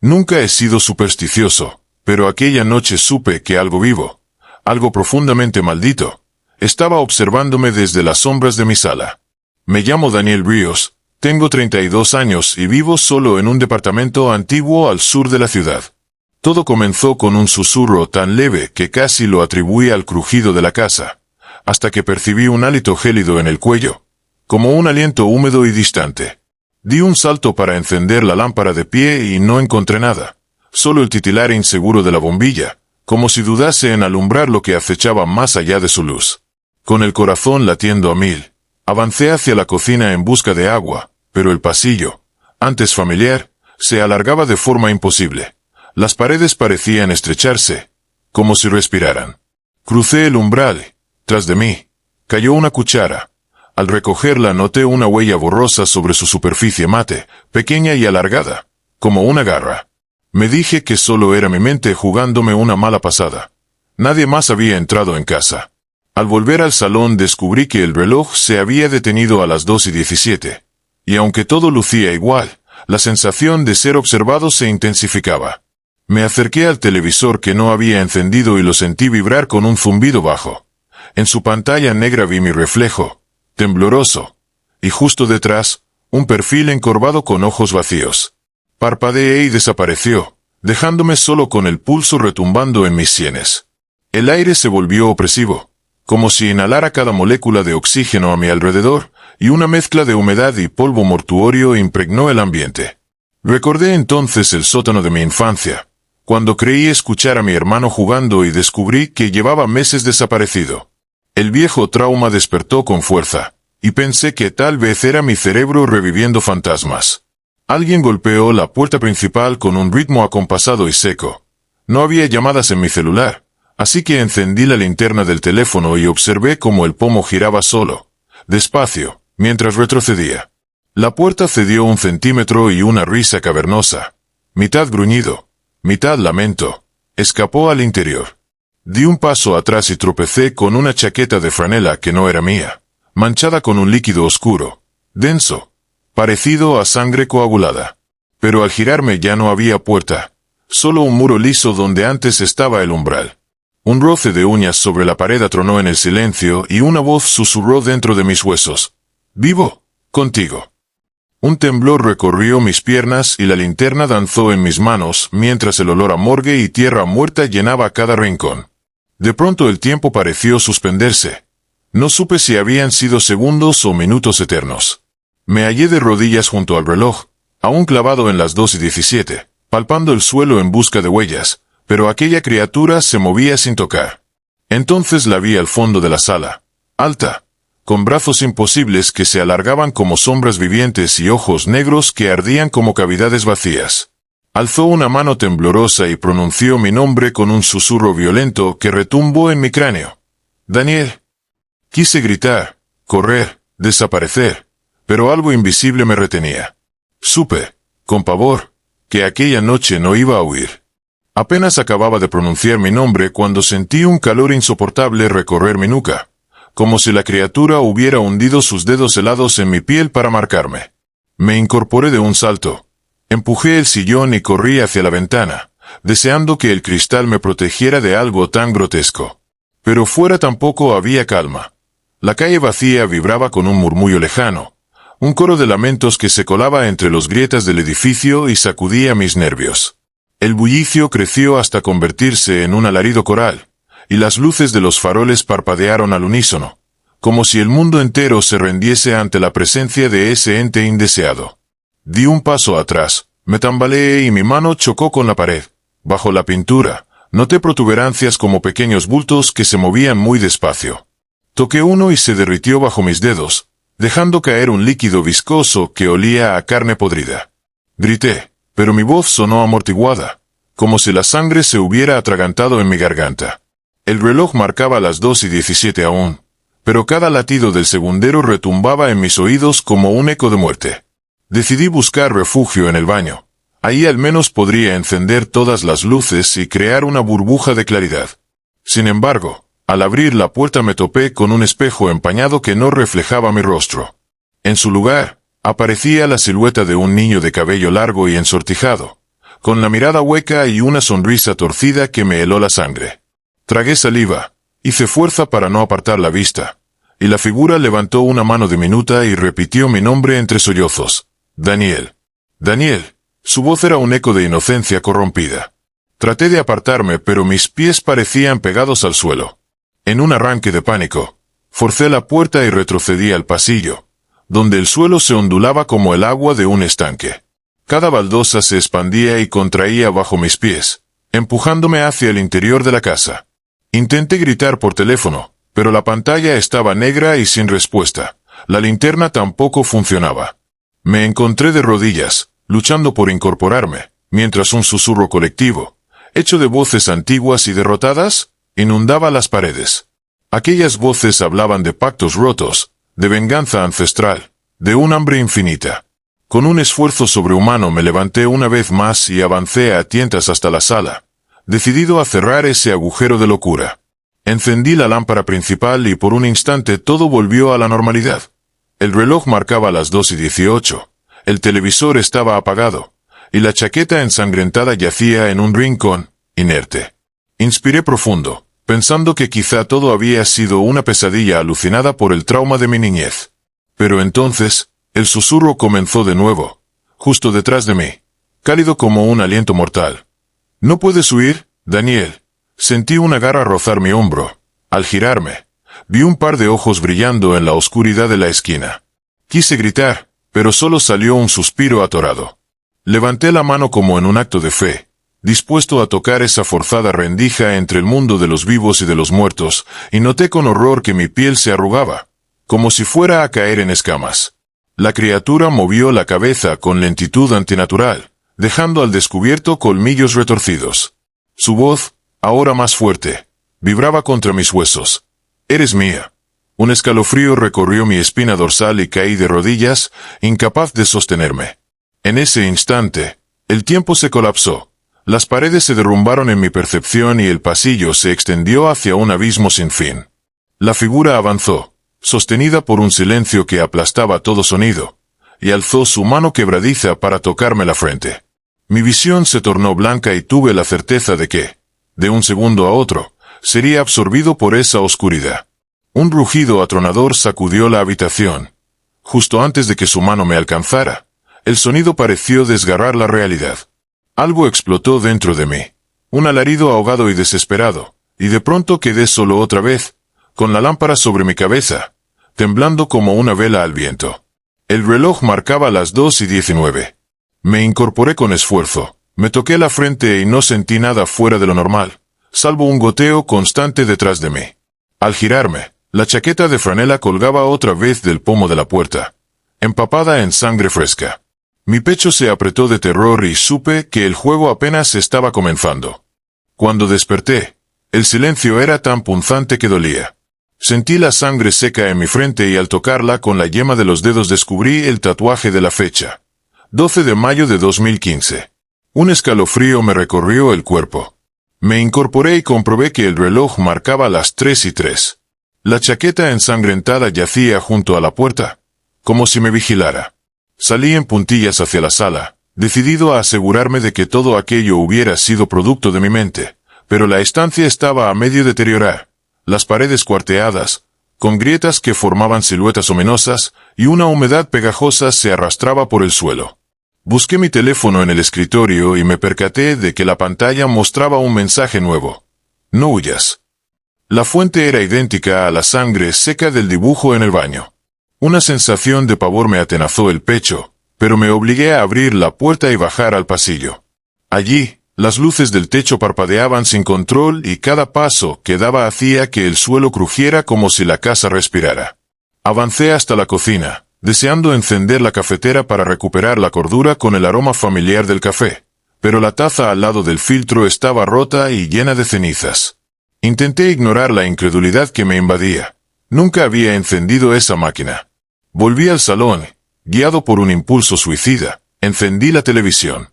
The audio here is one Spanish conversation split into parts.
Nunca he sido supersticioso, pero aquella noche supe que algo vivo, algo profundamente maldito, estaba observándome desde las sombras de mi sala. Me llamo Daniel Ríos, tengo 32 años y vivo solo en un departamento antiguo al sur de la ciudad. Todo comenzó con un susurro tan leve que casi lo atribuí al crujido de la casa, hasta que percibí un hálito gélido en el cuello, como un aliento húmedo y distante. Di un salto para encender la lámpara de pie y no encontré nada, solo el titilar inseguro de la bombilla, como si dudase en alumbrar lo que acechaba más allá de su luz. Con el corazón latiendo a 1000, avancé hacia la cocina en busca de agua, pero el pasillo, antes familiar, se alargaba de forma imposible. Las paredes parecían estrecharse, como si respiraran. Crucé el umbral. Tras de mí, cayó una cuchara. Al recogerla noté una huella borrosa sobre su superficie mate, pequeña y alargada, como una garra. Me dije que solo era mi mente jugándome una mala pasada. Nadie más había entrado en casa. Al volver al salón descubrí que el reloj se había detenido a las 2:17. Y aunque todo lucía igual, la sensación de ser observado se intensificaba. Me acerqué al televisor que no había encendido y lo sentí vibrar con un zumbido bajo. En su pantalla negra vi mi reflejo, tembloroso, y justo detrás, un perfil encorvado con ojos vacíos. Parpadeé y desapareció, dejándome solo con el pulso retumbando en mis sienes. El aire se volvió opresivo, como si inhalara cada molécula de oxígeno a mi alrededor, y una mezcla de humedad y polvo mortuorio impregnó el ambiente. Recordé entonces el sótano de mi infancia, cuando creí escuchar a mi hermano jugando y descubrí que llevaba meses desaparecido. El viejo trauma despertó con fuerza, y pensé que tal vez era mi cerebro reviviendo fantasmas. Alguien golpeó la puerta principal con un ritmo acompasado y seco. No había llamadas en mi celular, así que encendí la linterna del teléfono y observé cómo el pomo giraba solo, despacio, mientras retrocedía. La puerta cedió 1 centímetro y una risa cavernosa, mitad gruñido, mitad lamento, escapó al interior. Di un paso atrás y tropecé con una chaqueta de franela que no era mía, manchada con un líquido oscuro, denso, parecido a sangre coagulada. Pero al girarme ya no había puerta, solo un muro liso donde antes estaba el umbral. Un roce de uñas sobre la pared atronó en el silencio y una voz susurró dentro de mis huesos. «Vivo, contigo». Un temblor recorrió mis piernas y la linterna danzó en mis manos mientras el olor a morgue y tierra muerta llenaba cada rincón. De pronto el tiempo pareció suspenderse. No supe si habían sido segundos o minutos eternos. Me hallé de rodillas junto al reloj, aún clavado en las 2:17, palpando el suelo en busca de huellas, pero aquella criatura se movía sin tocar. Entonces la vi al fondo de la sala, alta, con brazos imposibles que se alargaban como sombras vivientes y ojos negros que ardían como cavidades vacías. Alzó una mano temblorosa y pronunció mi nombre con un susurro violento que retumbó en mi cráneo. «Daniel». Quise gritar, correr, desaparecer, pero algo invisible me retenía. Supe, con pavor, que aquella noche no iba a huir. Apenas acababa de pronunciar mi nombre cuando sentí un calor insoportable recorrer mi nuca, como si la criatura hubiera hundido sus dedos helados en mi piel para marcarme. Me incorporé de un salto. Empujé el sillón y corrí hacia la ventana, deseando que el cristal me protegiera de algo tan grotesco. Pero fuera tampoco había calma. La calle vacía vibraba con un murmullo lejano, un coro de lamentos que se colaba entre las grietas del edificio y sacudía mis nervios. El bullicio creció hasta convertirse en un alarido coral, y las luces de los faroles parpadearon al unísono, como si el mundo entero se rendiese ante la presencia de ese ente indeseado. Di un paso atrás, me tambaleé y mi mano chocó con la pared. Bajo la pintura, noté protuberancias como pequeños bultos que se movían muy despacio. Toqué uno y se derritió bajo mis dedos, dejando caer un líquido viscoso que olía a carne podrida. Grité, pero mi voz sonó amortiguada, como si la sangre se hubiera atragantado en mi garganta. El reloj marcaba las 2:17 aún, pero cada latido del segundero retumbaba en mis oídos como un eco de muerte. Decidí buscar refugio en el baño. Ahí al menos podría encender todas las luces y crear una burbuja de claridad. Sin embargo, al abrir la puerta me topé con un espejo empañado que no reflejaba mi rostro. En su lugar, aparecía la silueta de un niño de cabello largo y ensortijado, con la mirada hueca y una sonrisa torcida que me heló la sangre. Tragué saliva, hice fuerza para no apartar la vista, y la figura levantó una mano diminuta y repitió mi nombre entre sollozos. Daniel. Daniel. Su voz era un eco de inocencia corrompida. Traté de apartarme, pero mis pies parecían pegados al suelo. En un arranque de pánico, forcé la puerta y retrocedí al pasillo, donde el suelo se ondulaba como el agua de un estanque. Cada baldosa se expandía y contraía bajo mis pies, empujándome hacia el interior de la casa. Intenté gritar por teléfono, pero la pantalla estaba negra y sin respuesta. La linterna tampoco funcionaba. Me encontré de rodillas, luchando por incorporarme, mientras un susurro colectivo, hecho de voces antiguas y derrotadas, inundaba las paredes. Aquellas voces hablaban de pactos rotos, de venganza ancestral, de un hambre infinita. Con un esfuerzo sobrehumano me levanté una vez más y avancé a tientas hasta la sala, decidido a cerrar ese agujero de locura. Encendí la lámpara principal y por un instante todo volvió a la normalidad. El reloj marcaba las 2:18, el televisor estaba apagado, y la chaqueta ensangrentada yacía en un rincón, inerte. Inspiré profundo, pensando que quizá todo había sido una pesadilla alucinada por el trauma de mi niñez. Pero entonces, el susurro comenzó de nuevo, justo detrás de mí, cálido como un aliento mortal. «¿No puedes huir, Daniel?» Sentí una garra rozar mi hombro. Al girarme, vi un par de ojos brillando en la oscuridad de la esquina. Quise gritar, pero solo salió un suspiro atorado. Levanté la mano como en un acto de fe, dispuesto a tocar esa forzada rendija entre el mundo de los vivos y de los muertos, y noté con horror que mi piel se arrugaba, como si fuera a caer en escamas. La criatura movió la cabeza con lentitud antinatural, dejando al descubierto colmillos retorcidos. Su voz, ahora más fuerte, vibraba contra mis huesos. «Eres mía». Un escalofrío recorrió mi espina dorsal y caí de rodillas, incapaz de sostenerme. En ese instante, el tiempo se colapsó. Las paredes se derrumbaron en mi percepción y el pasillo se extendió hacia un abismo sin fin. La figura avanzó, sostenida por un silencio que aplastaba todo sonido, y alzó su mano quebradiza para tocarme la frente. Mi visión se tornó blanca y tuve la certeza de que, de un segundo a otro, sería absorbido por esa oscuridad. Un rugido atronador sacudió la habitación. Justo antes de que su mano me alcanzara, el sonido pareció desgarrar la realidad. Algo explotó dentro de mí, un alarido ahogado y desesperado, y de pronto quedé solo otra vez, con la lámpara sobre mi cabeza, temblando como una vela al viento. El reloj marcaba las 2:19. Me incorporé con esfuerzo, me toqué la frente y no sentí nada fuera de lo normal, salvo un goteo constante detrás de mí. Al girarme, la chaqueta de franela colgaba otra vez del pomo de la puerta, empapada en sangre fresca. Mi pecho se apretó de terror y supe que el juego apenas estaba comenzando. Cuando desperté, el silencio era tan punzante que dolía. Sentí la sangre seca en mi frente y al tocarla con la yema de los dedos descubrí el tatuaje de la fecha. 12 de mayo de 2015. Un escalofrío me recorrió el cuerpo. Me incorporé y comprobé que el reloj marcaba las 3:03. La chaqueta ensangrentada yacía junto a la puerta, como si me vigilara. Salí en puntillas hacia la sala, decidido a asegurarme de que todo aquello hubiera sido producto de mi mente, pero la estancia estaba a medio deteriorar, las paredes cuarteadas, con grietas que formaban siluetas ominosas, y una humedad pegajosa se arrastraba por el suelo. Busqué mi teléfono en el escritorio y me percaté de que la pantalla mostraba un mensaje nuevo. «No huyas». La fuente era idéntica a la sangre seca del dibujo en el baño. Una sensación de pavor me atenazó el pecho, pero me obligué a abrir la puerta y bajar al pasillo. Allí, las luces del techo parpadeaban sin control y cada paso que daba hacía que el suelo crujiera como si la casa respirara. Avancé hasta la cocina, deseando encender la cafetera para recuperar la cordura con el aroma familiar del café, pero la taza al lado del filtro estaba rota y llena de cenizas. Intenté ignorar la incredulidad que me invadía. Nunca había encendido esa máquina. Volví al salón, guiado por un impulso suicida, encendí la televisión.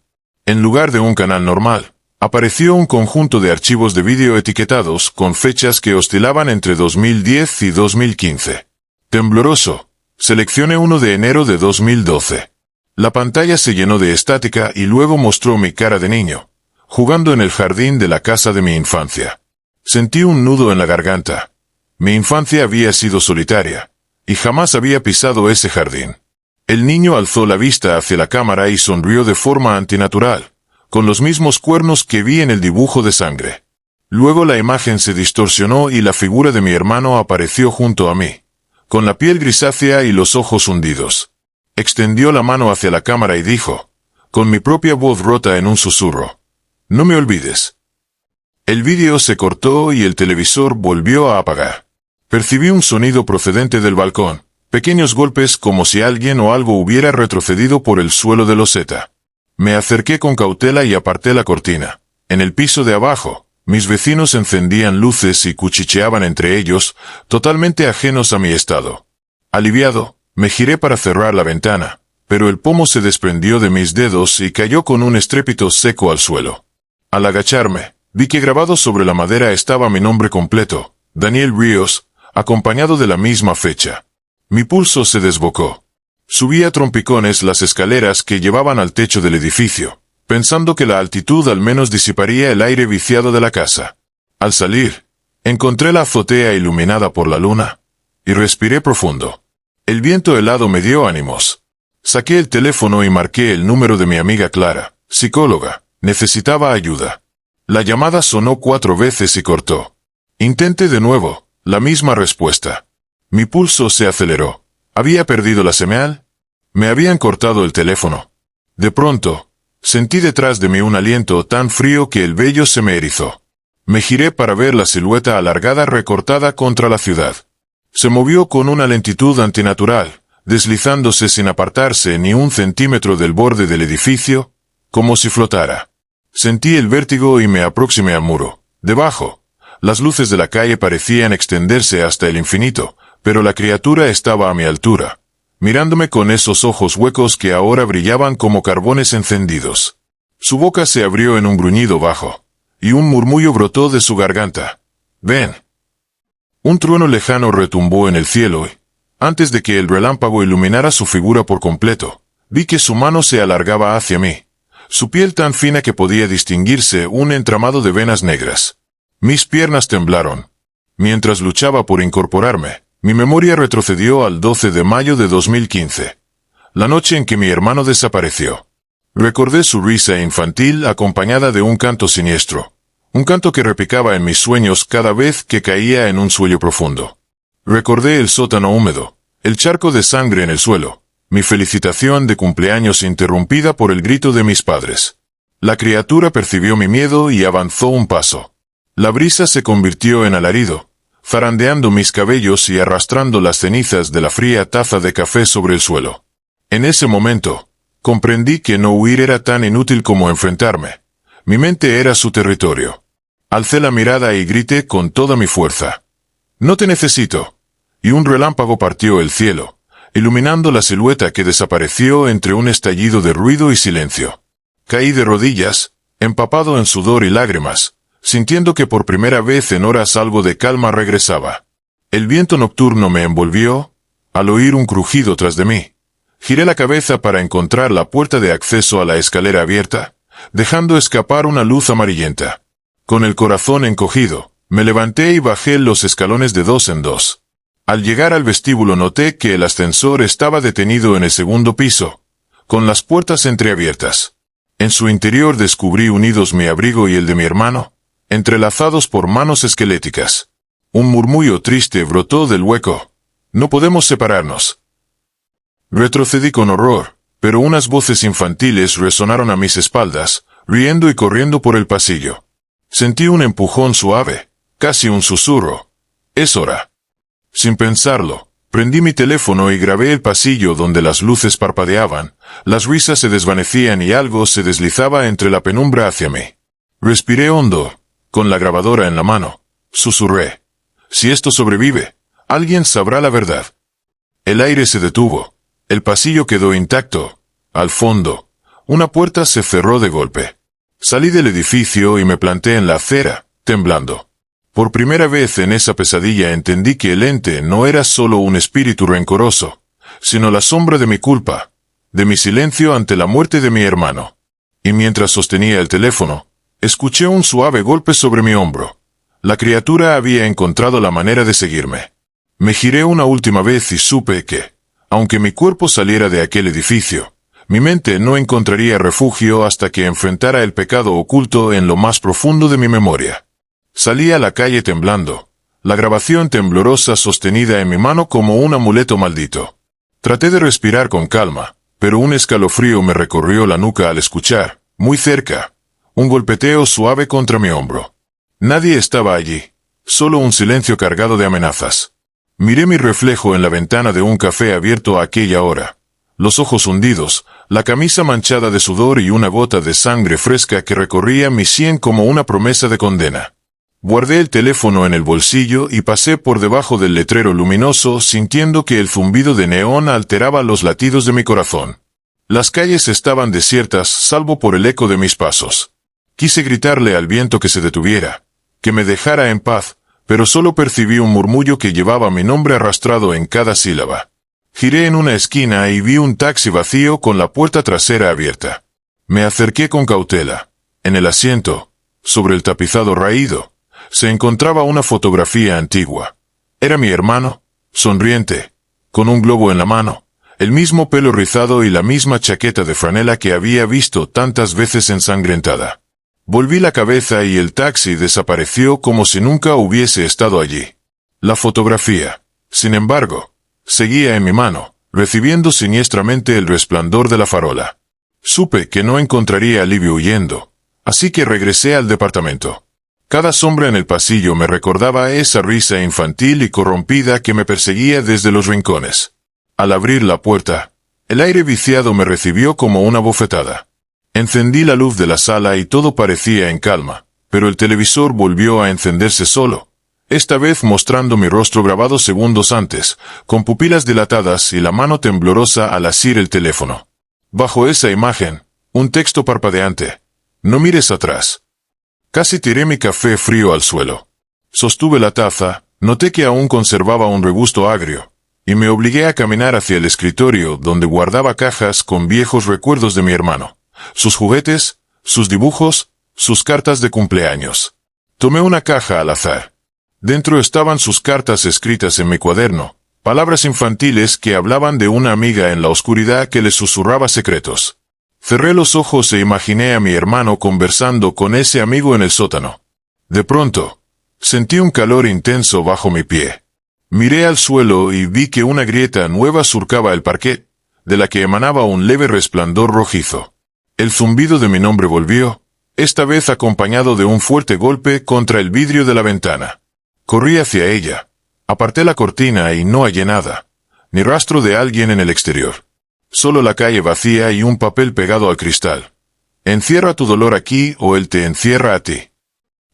En lugar de un canal normal, apareció un conjunto de archivos de vídeo etiquetados con fechas que oscilaban entre 2010 y 2015. Tembloroso, seleccioné uno de enero de 2012. La pantalla se llenó de estática y luego mostró mi cara de niño, jugando en el jardín de la casa de mi infancia. Sentí un nudo en la garganta. Mi infancia había sido solitaria, y jamás había pisado ese jardín. El niño alzó la vista hacia la cámara y sonrió de forma antinatural, con los mismos cuernos que vi en el dibujo de sangre. Luego la imagen se distorsionó y la figura de mi hermano apareció junto a mí, con la piel grisácea y los ojos hundidos. Extendió la mano hacia la cámara y dijo, con mi propia voz rota en un susurro: «No me olvides». El vídeo se cortó y el televisor volvió a apagar. Percibí un sonido procedente del balcón, pequeños golpes como si alguien o algo hubiera retrocedido por el suelo de loseta. Me acerqué con cautela y aparté la cortina. En el piso de abajo, mis vecinos encendían luces y cuchicheaban entre ellos, totalmente ajenos a mi estado. Aliviado, me giré para cerrar la ventana, pero el pomo se desprendió de mis dedos y cayó con un estrépito seco al suelo. Al agacharme, vi que grabado sobre la madera estaba mi nombre completo, Daniel Ríos, acompañado de la misma fecha. Mi pulso se desbocó. Subí a trompicones las escaleras que llevaban al techo del edificio, pensando que la altitud al menos disiparía el aire viciado de la casa. Al salir, encontré la azotea iluminada por la luna, y respiré profundo. El viento helado me dio ánimos. Saqué el teléfono y marqué el número de mi amiga Clara, psicóloga. Necesitaba ayuda. La llamada sonó 4 veces y cortó. Intenté de nuevo, la misma respuesta. Mi pulso se aceleró. ¿Había perdido la señal? Me habían cortado el teléfono. De pronto, sentí detrás de mí un aliento tan frío que el vello se me erizó. Me giré para ver la silueta alargada recortada contra la ciudad. Se movió con una lentitud antinatural, deslizándose sin apartarse ni un centímetro del borde del edificio, como si flotara. Sentí el vértigo y me aproximé al muro. Debajo, las luces de la calle parecían extenderse hasta el infinito, pero la criatura estaba a mi altura, mirándome con esos ojos huecos que ahora brillaban como carbones encendidos. Su boca se abrió en un gruñido bajo, y un murmullo brotó de su garganta. «Ven». Un trueno lejano retumbó en el cielo y, antes de que el relámpago iluminara su figura por completo, vi que su mano se alargaba hacia mí, su piel tan fina que podía distinguirse un entramado de venas negras. Mis piernas temblaron. Mientras luchaba por incorporarme, mi memoria retrocedió al 12 de mayo de 2015, la noche en que mi hermano desapareció. Recordé su risa infantil acompañada de un canto siniestro. Un canto que repicaba en mis sueños cada vez que caía en un sueño profundo. Recordé el sótano húmedo, el charco de sangre en el suelo, mi felicitación de cumpleaños interrumpida por el grito de mis padres. La criatura percibió mi miedo y avanzó un paso. La brisa se convirtió en alarido, zarandeando mis cabellos y arrastrando las cenizas de la fría taza de café sobre el suelo. En ese momento, comprendí que no huir era tan inútil como enfrentarme. Mi mente era su territorio. Alcé la mirada y grité con toda mi fuerza: «No te necesito». Y un relámpago partió el cielo, iluminando la silueta que desapareció entre un estallido de ruido y silencio. Caí de rodillas, empapado en sudor y lágrimas, sintiendo que por primera vez en horas algo de calma regresaba. El viento nocturno me envolvió, al oír un crujido tras de mí. Giré la cabeza para encontrar la puerta de acceso a la escalera abierta, dejando escapar una luz amarillenta. Con el corazón encogido, me levanté y bajé los escalones de 2 en 2. Al llegar al vestíbulo noté que el ascensor estaba detenido en el segundo piso, con las puertas entreabiertas. En su interior descubrí unidos mi abrigo y el de mi hermano, entrelazados por manos esqueléticas. Un murmullo triste brotó del hueco: «No podemos separarnos». Retrocedí con horror, pero unas voces infantiles resonaron a mis espaldas, riendo y corriendo por el pasillo. Sentí un empujón suave, casi un susurro. «Es hora». Sin pensarlo, prendí mi teléfono y grabé el pasillo donde las luces parpadeaban, las risas se desvanecían y algo se deslizaba entre la penumbra hacia mí. Respiré hondo, con la grabadora en la mano. Susurré: «Si esto sobrevive, alguien sabrá la verdad». El aire se detuvo. El pasillo quedó intacto. Al fondo, una puerta se cerró de golpe. Salí del edificio y me planté en la acera, temblando. Por primera vez en esa pesadilla entendí que el ente no era solo un espíritu rencoroso, sino la sombra de mi culpa, de mi silencio ante la muerte de mi hermano. Y mientras sostenía el teléfono, escuché un suave golpe sobre mi hombro. La criatura había encontrado la manera de seguirme. Me giré una última vez y supe que, aunque mi cuerpo saliera de aquel edificio, mi mente no encontraría refugio hasta que enfrentara el pecado oculto en lo más profundo de mi memoria. Salí a la calle temblando, la grabación temblorosa sostenida en mi mano como un amuleto maldito. Traté de respirar con calma, pero un escalofrío me recorrió la nuca al escuchar, muy cerca, un golpeteo suave contra mi hombro. Nadie estaba allí, solo un silencio cargado de amenazas. Miré mi reflejo en la ventana de un café abierto a aquella hora. Los ojos hundidos, la camisa manchada de sudor y una gota de sangre fresca que recorría mi sien como una promesa de condena. Guardé el teléfono en el bolsillo y pasé por debajo del letrero luminoso sintiendo que el zumbido de neón alteraba los latidos de mi corazón. Las calles estaban desiertas salvo por el eco de mis pasos. Quise gritarle al viento que se detuviera, que me dejara en paz, pero solo percibí un murmullo que llevaba mi nombre arrastrado en cada sílaba. Giré en una esquina y vi un taxi vacío con la puerta trasera abierta. Me acerqué con cautela. En el asiento, sobre el tapizado raído, se encontraba una fotografía antigua. Era mi hermano, sonriente, con un globo en la mano, el mismo pelo rizado y la misma chaqueta de franela que había visto tantas veces ensangrentada. Volví la cabeza y el taxi desapareció como si nunca hubiese estado allí. La fotografía, sin embargo, seguía en mi mano, recibiendo siniestramente el resplandor de la farola. Supe que no encontraría alivio huyendo, así que regresé al departamento. Cada sombra en el pasillo me recordaba esa risa infantil y corrompida que me perseguía desde los rincones. Al abrir la puerta, el aire viciado me recibió como una bofetada. Encendí la luz de la sala y todo parecía en calma, pero el televisor volvió a encenderse solo, esta vez mostrando mi rostro grabado segundos antes, con pupilas dilatadas y la mano temblorosa al asir el teléfono. Bajo esa imagen, un texto parpadeante: no mires atrás. Casi tiré mi café frío al suelo. Sostuve la taza, noté que aún conservaba un regusto agrio, y me obligué a caminar hacia el escritorio donde guardaba cajas con viejos recuerdos de mi hermano, sus juguetes, sus dibujos, sus cartas de cumpleaños. Tomé una caja al azar. Dentro estaban sus cartas escritas en mi cuaderno, palabras infantiles que hablaban de una amiga en la oscuridad que le susurraba secretos. Cerré los ojos e imaginé a mi hermano conversando con ese amigo en el sótano. De pronto, sentí un calor intenso bajo mi pie. Miré al suelo y vi que una grieta nueva surcaba el parquet, de la que emanaba un leve resplandor rojizo. El zumbido de mi nombre volvió, esta vez acompañado de un fuerte golpe contra el vidrio de la ventana. Corrí hacia ella. Aparté la cortina y no hallé nada, ni rastro de alguien en el exterior. Solo la calle vacía y un papel pegado al cristal. Encierra tu dolor aquí o él te encierra a ti.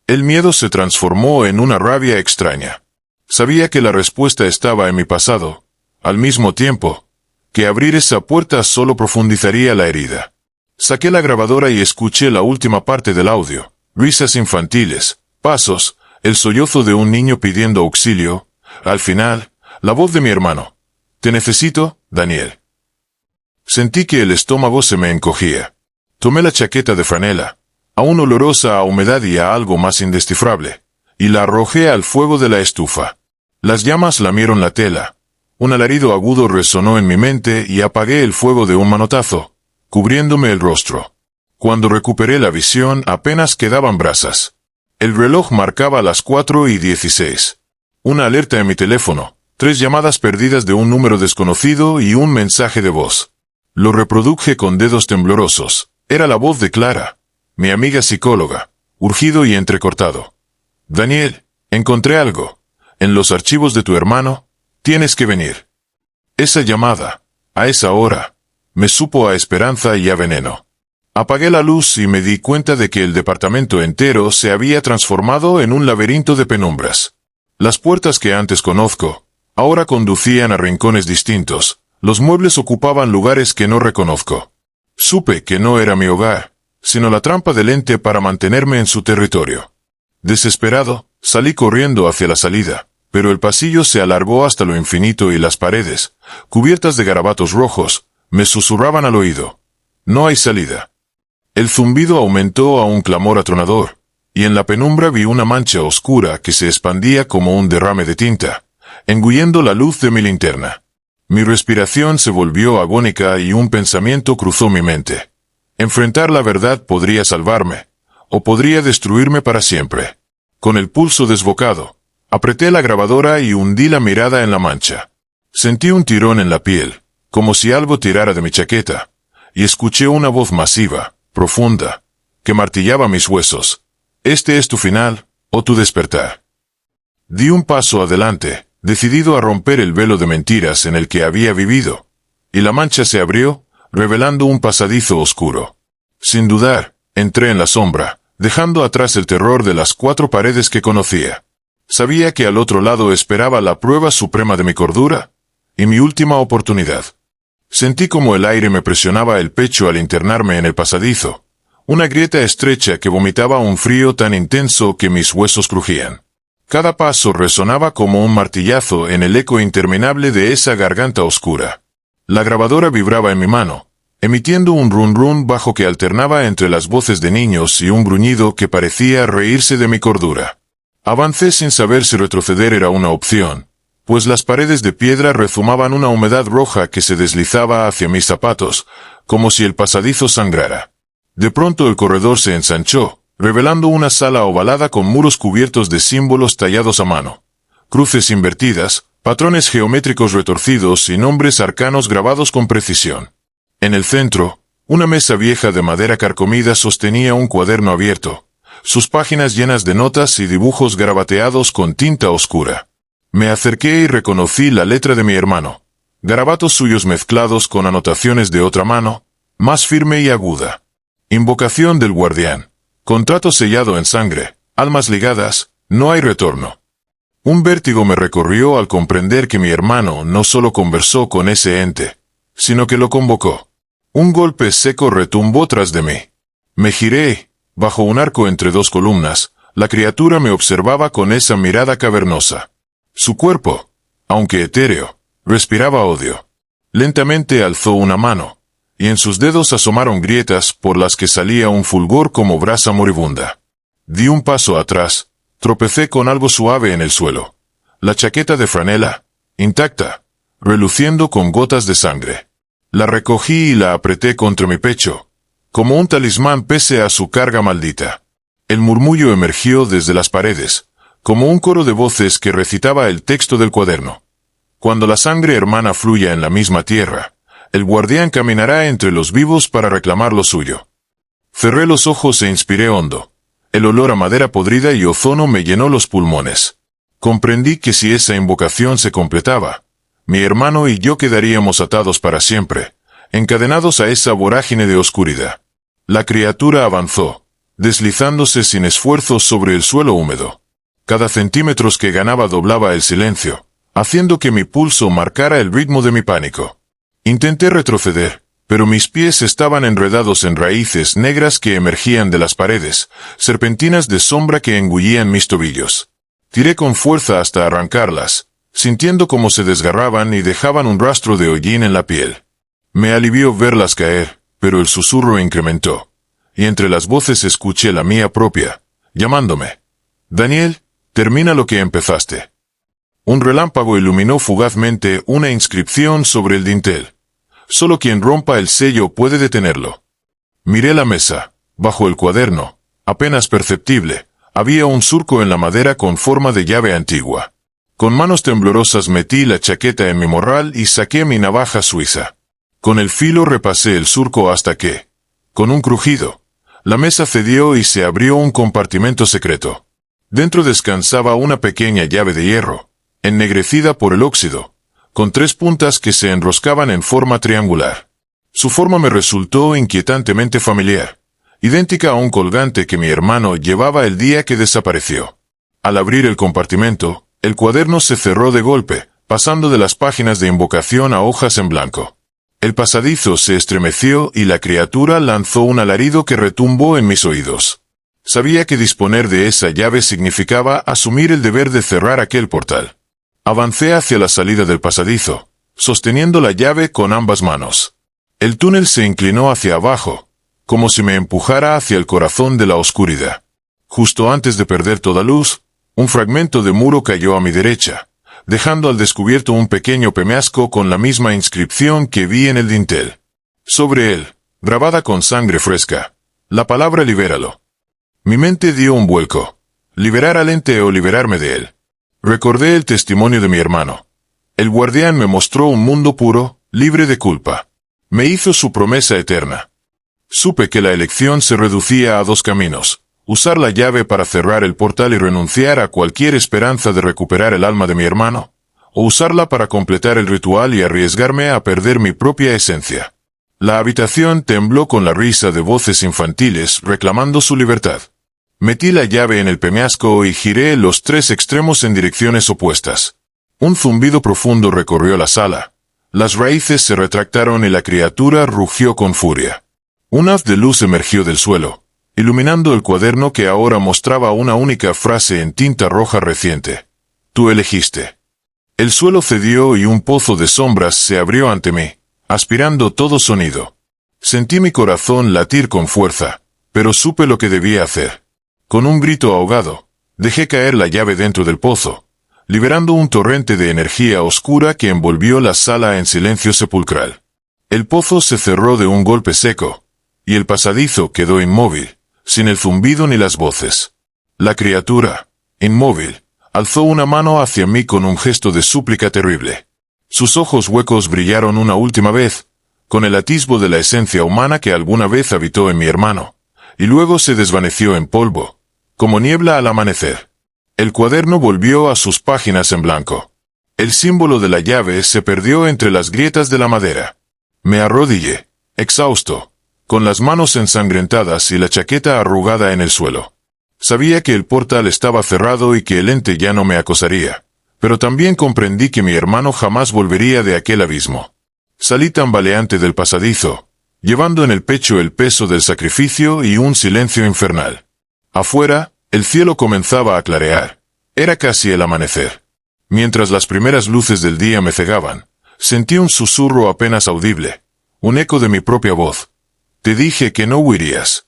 El miedo se transformó en una rabia extraña. Sabía que la respuesta estaba en mi pasado, al mismo tiempo que abrir esa puerta solo profundizaría la herida. Saqué la grabadora y escuché la última parte del audio. Risas infantiles, pasos, el sollozo de un niño pidiendo auxilio. Al final, la voz de mi hermano: te necesito, Daniel. Sentí que el estómago se me encogía. Tomé la chaqueta de franela, aún olorosa a humedad y a algo más indescifrable, y la arrojé al fuego de la estufa. Las llamas lamieron la tela. Un alarido agudo resonó en mi mente y apagué el fuego de un manotazo, cubriéndome el rostro. Cuando recuperé la visión apenas quedaban brasas. El reloj marcaba las 4:16. Una alerta en mi teléfono, 3 llamadas perdidas de un número desconocido y un mensaje de voz. Lo reproduje con dedos temblorosos. Era la voz de Clara, mi amiga psicóloga, urgido y entrecortado. Daniel, encontré algo. En los archivos de tu hermano, tienes que venir. Esa llamada, a esa hora, me supo a esperanza y a veneno. Apagué la luz y me di cuenta de que el departamento entero se había transformado en un laberinto de penumbras. Las puertas que antes conozco, ahora conducían a rincones distintos. Los muebles ocupaban lugares que no reconozco. Supe que no era mi hogar, sino la trampa del ente para mantenerme en su territorio. Desesperado, salí corriendo hacia la salida, pero el pasillo se alargó hasta lo infinito y las paredes, cubiertas de garabatos rojos, Me susurraban al oído. No hay salida. El zumbido aumentó a un clamor atronador, y en la penumbra vi una mancha oscura que se expandía como un derrame de tinta, engullendo la luz de mi linterna. Mi respiración se volvió agónica y un pensamiento cruzó mi mente. Enfrentar la verdad podría salvarme, o podría destruirme para siempre. Con el pulso desbocado, apreté la grabadora y hundí la mirada en la mancha. Sentí un tirón en la piel, como si algo tirara de mi chaqueta, y escuché una voz masiva, profunda, que martillaba mis huesos. Este es tu final, o tu despertar. Di un paso adelante, decidido a romper el velo de mentiras en el que había vivido, y la mancha se abrió, revelando un pasadizo oscuro. Sin dudar, entré en la sombra, dejando atrás el terror de las 4 paredes que conocía. Sabía que al otro lado esperaba la prueba suprema de mi cordura, y mi última oportunidad. Sentí como el aire me presionaba el pecho al internarme en el pasadizo, una grieta estrecha que vomitaba un frío tan intenso que mis huesos crujían. Cada paso resonaba como un martillazo en el eco interminable de esa garganta oscura. La grabadora vibraba en mi mano, emitiendo un run-run bajo que alternaba entre las voces de niños y un gruñido que parecía reírse de mi cordura. Avancé sin saber si retroceder era una opción, pues las paredes de piedra rezumaban una humedad roja que se deslizaba hacia mis zapatos, como si el pasadizo sangrara. De pronto el corredor se ensanchó, revelando una sala ovalada con muros cubiertos de símbolos tallados a mano, cruces invertidas, patrones geométricos retorcidos y nombres arcanos grabados con precisión. En el centro, una mesa vieja de madera carcomida sostenía un cuaderno abierto, sus páginas llenas de notas y dibujos garabateados con tinta oscura. Me acerqué y reconocí la letra de mi hermano, garabatos suyos mezclados con anotaciones de otra mano, más firme y aguda. Invocación del guardián. Contrato sellado en sangre, almas ligadas, no hay retorno. Un vértigo me recorrió al comprender que mi hermano no solo conversó con ese ente, sino que lo convocó. Un golpe seco retumbó tras de mí. Me giré. Bajo un arco entre 2 columnas, la criatura me observaba con esa mirada cavernosa. Su cuerpo, aunque etéreo, respiraba odio. Lentamente alzó una mano, y en sus dedos asomaron grietas por las que salía un fulgor como brasa moribunda. Di un paso atrás, tropecé con algo suave en el suelo. La chaqueta de franela, intacta, reluciendo con gotas de sangre. La recogí y la apreté contra mi pecho, como un talismán pese a su carga maldita. El murmullo emergió desde las paredes, como un coro de voces que recitaba el texto del cuaderno. Cuando la sangre hermana fluya en la misma tierra, el guardián caminará entre los vivos para reclamar lo suyo. Cerré los ojos e inspiré hondo. El olor a madera podrida y ozono me llenó los pulmones. Comprendí que si esa invocación se completaba, mi hermano y yo quedaríamos atados para siempre, encadenados a esa vorágine de oscuridad. La criatura avanzó, deslizándose sin esfuerzo sobre el suelo húmedo. Cada centímetro que ganaba doblaba el silencio, haciendo que mi pulso marcara el ritmo de mi pánico. Intenté retroceder, pero mis pies estaban enredados en raíces negras que emergían de las paredes, serpentinas de sombra que engullían mis tobillos. Tiré con fuerza hasta arrancarlas, sintiendo cómo se desgarraban y dejaban un rastro de hollín en la piel. Me alivió verlas caer, pero el susurro incrementó, y entre las voces escuché la mía propia, llamándome. Daniel, termina lo que empezaste. Un relámpago iluminó fugazmente una inscripción sobre el dintel. Solo quien rompa el sello puede detenerlo. Miré la mesa. Bajo el cuaderno, apenas perceptible, había un surco en la madera con forma de llave antigua. Con manos temblorosas metí la chaqueta en mi morral y saqué mi navaja suiza. Con el filo repasé el surco hasta que, con un crujido, la mesa cedió y se abrió un compartimento secreto. Dentro descansaba una pequeña llave de hierro, ennegrecida por el óxido, con 3 puntas que se enroscaban en forma triangular. Su forma me resultó inquietantemente familiar, idéntica a un colgante que mi hermano llevaba el día que desapareció. Al abrir el compartimento, el cuaderno se cerró de golpe, pasando de las páginas de invocación a hojas en blanco. El pasadizo se estremeció y la criatura lanzó un alarido que retumbó en mis oídos. Sabía que disponer de esa llave significaba asumir el deber de cerrar aquel portal. Avancé hacia la salida del pasadizo, sosteniendo la llave con ambas manos. El túnel se inclinó hacia abajo, como si me empujara hacia el corazón de la oscuridad. Justo antes de perder toda luz, un fragmento de muro cayó a mi derecha, dejando al descubierto un pequeño peñasco con la misma inscripción que vi en el dintel. Sobre él, grabada con sangre fresca, la palabra libéralo. Mi mente dio un vuelco. Liberar al ente o liberarme de él. Recordé el testimonio de mi hermano. El guardián me mostró un mundo puro, libre de culpa. Me hizo su promesa eterna. Supe que la elección se reducía a dos caminos: usar la llave para cerrar el portal y renunciar a cualquier esperanza de recuperar el alma de mi hermano, o usarla para completar el ritual y arriesgarme a perder mi propia esencia. La habitación tembló con la risa de voces infantiles reclamando su libertad. Metí la llave en el peñasco y giré los tres extremos en direcciones opuestas. Un zumbido profundo recorrió la sala. Las raíces se retractaron y la criatura rugió con furia. Un haz de luz emergió del suelo, iluminando el cuaderno que ahora mostraba una única frase en tinta roja reciente. Tú elegiste. El suelo cedió y un pozo de sombras se abrió ante mí, aspirando todo sonido. Sentí mi corazón latir con fuerza, pero supe lo que debía hacer. Con un grito ahogado, dejé caer la llave dentro del pozo, liberando un torrente de energía oscura que envolvió la sala en silencio sepulcral. El pozo se cerró de un golpe seco, y el pasadizo quedó inmóvil, sin el zumbido ni las voces. La criatura, inmóvil, alzó una mano hacia mí con un gesto de súplica terrible. Sus ojos huecos brillaron una última vez, con el atisbo de la esencia humana que alguna vez habitó en mi hermano, y luego se desvaneció en polvo, como niebla al amanecer. El cuaderno volvió a sus páginas en blanco. El símbolo de la llave se perdió entre las grietas de la madera. Me arrodillé, exhausto, con las manos ensangrentadas y la chaqueta arrugada en el suelo. Sabía que el portal estaba cerrado y que el ente ya no me acosaría, pero también comprendí que mi hermano jamás volvería de aquel abismo. Salí tambaleante del pasadizo, llevando en el pecho el peso del sacrificio y un silencio infernal. Afuera, el cielo comenzaba a clarear. Era casi el amanecer. Mientras las primeras luces del día me cegaban, sentí un susurro apenas audible, un eco de mi propia voz. Te dije que no huirías.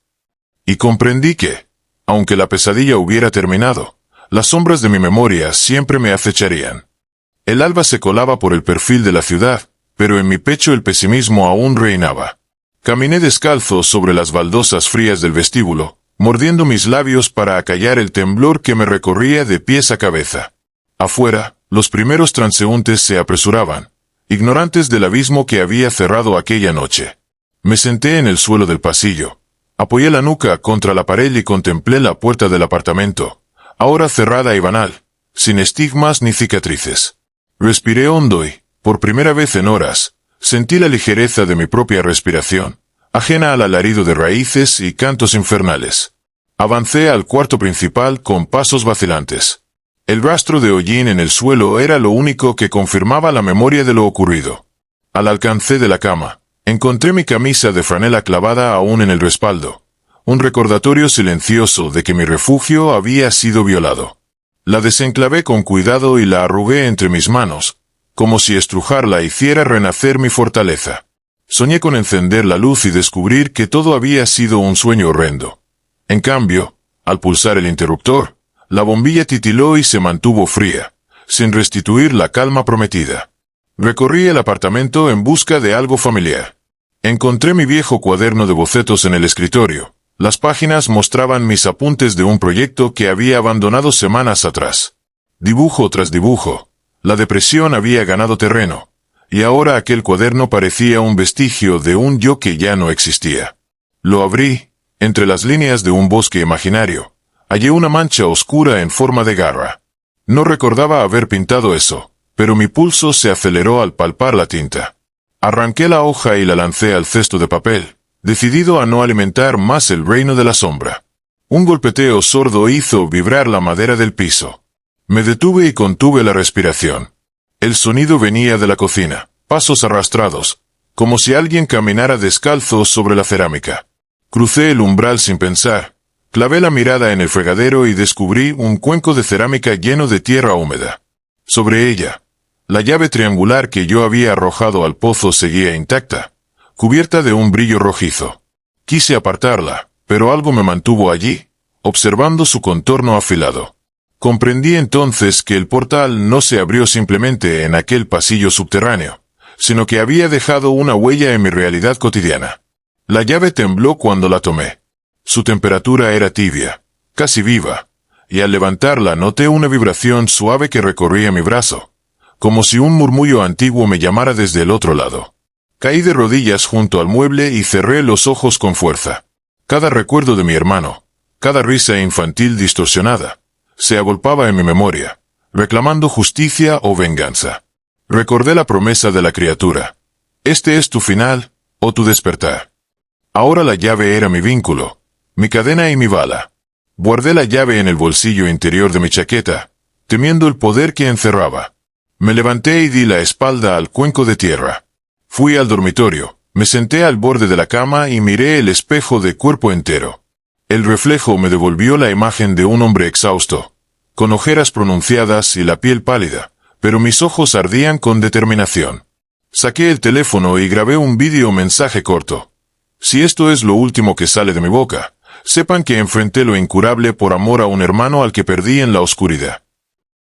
Y comprendí que, aunque la pesadilla hubiera terminado, las sombras de mi memoria siempre me acecharían. El alba se colaba por el perfil de la ciudad, pero en mi pecho el pesimismo aún reinaba. Caminé descalzo sobre las baldosas frías del vestíbulo, mordiendo mis labios para acallar el temblor que me recorría de pies a cabeza. Afuera, los primeros transeúntes se apresuraban, ignorantes del abismo que había cerrado aquella noche. Me senté en el suelo del pasillo. Apoyé la nuca contra la pared y contemplé la puerta del apartamento, ahora cerrada y banal, sin estigmas ni cicatrices. Respiré hondo y, por primera vez en horas, sentí la ligereza de mi propia respiración, ajena al alarido de raíces y cantos infernales. Avancé al cuarto principal con pasos vacilantes. El rastro de hollín en el suelo era lo único que confirmaba la memoria de lo ocurrido. Al alcance de la cama, encontré mi camisa de franela clavada aún en el respaldo, un recordatorio silencioso de que mi refugio había sido violado. La desenclavé con cuidado y la arrugué entre mis manos, como si estrujarla hiciera renacer mi fortaleza. Soñé con encender la luz y descubrir que todo había sido un sueño horrendo. En cambio, al pulsar el interruptor, la bombilla titiló y se mantuvo fría, sin restituir la calma prometida. Recorrí el apartamento en busca de algo familiar. Encontré mi viejo cuaderno de bocetos en el escritorio. Las páginas mostraban mis apuntes de un proyecto que había abandonado semanas atrás. Dibujo tras dibujo, la depresión había ganado terreno, y ahora aquel cuaderno parecía un vestigio de un yo que ya no existía. Lo abrí, entre las líneas de un bosque imaginario. Hallé una mancha oscura en forma de garra. No recordaba haber pintado eso, pero mi pulso se aceleró al palpar la tinta. Arranqué la hoja y la lancé al cesto de papel, decidido a no alimentar más el reino de la sombra. Un golpeteo sordo hizo vibrar la madera del piso. Me detuve y contuve la respiración. El sonido venía de la cocina, pasos arrastrados, como si alguien caminara descalzo sobre la cerámica. Crucé el umbral sin pensar, clavé la mirada en el fregadero y descubrí un cuenco de cerámica lleno de tierra húmeda. Sobre ella, la llave triangular que yo había arrojado al pozo seguía intacta, cubierta de un brillo rojizo. Quise apartarla, pero algo me mantuvo allí, observando su contorno afilado. Comprendí entonces que el portal no se abrió simplemente en aquel pasillo subterráneo, sino que había dejado una huella en mi realidad cotidiana. La llave tembló cuando la tomé. Su temperatura era tibia, casi viva, y al levantarla noté una vibración suave que recorría mi brazo, como si un murmullo antiguo me llamara desde el otro lado. Caí de rodillas junto al mueble y cerré los ojos con fuerza. Cada recuerdo de mi hermano, cada risa infantil distorsionada, se agolpaba en mi memoria, reclamando justicia o venganza. Recordé la promesa de la criatura. Este es tu final, o tu despertar. Ahora la llave era mi vínculo, mi cadena y mi bala. Guardé la llave en el bolsillo interior de mi chaqueta, temiendo el poder que encerraba. Me levanté y di la espalda al cuenco de tierra. Fui al dormitorio, me senté al borde de la cama y miré el espejo de cuerpo entero. El reflejo me devolvió la imagen de un hombre exhausto, con ojeras pronunciadas y la piel pálida, pero mis ojos ardían con determinación. Saqué el teléfono y grabé un vídeo mensaje corto. Si esto es lo último que sale de mi boca, sepan que enfrenté lo incurable por amor a un hermano al que perdí en la oscuridad.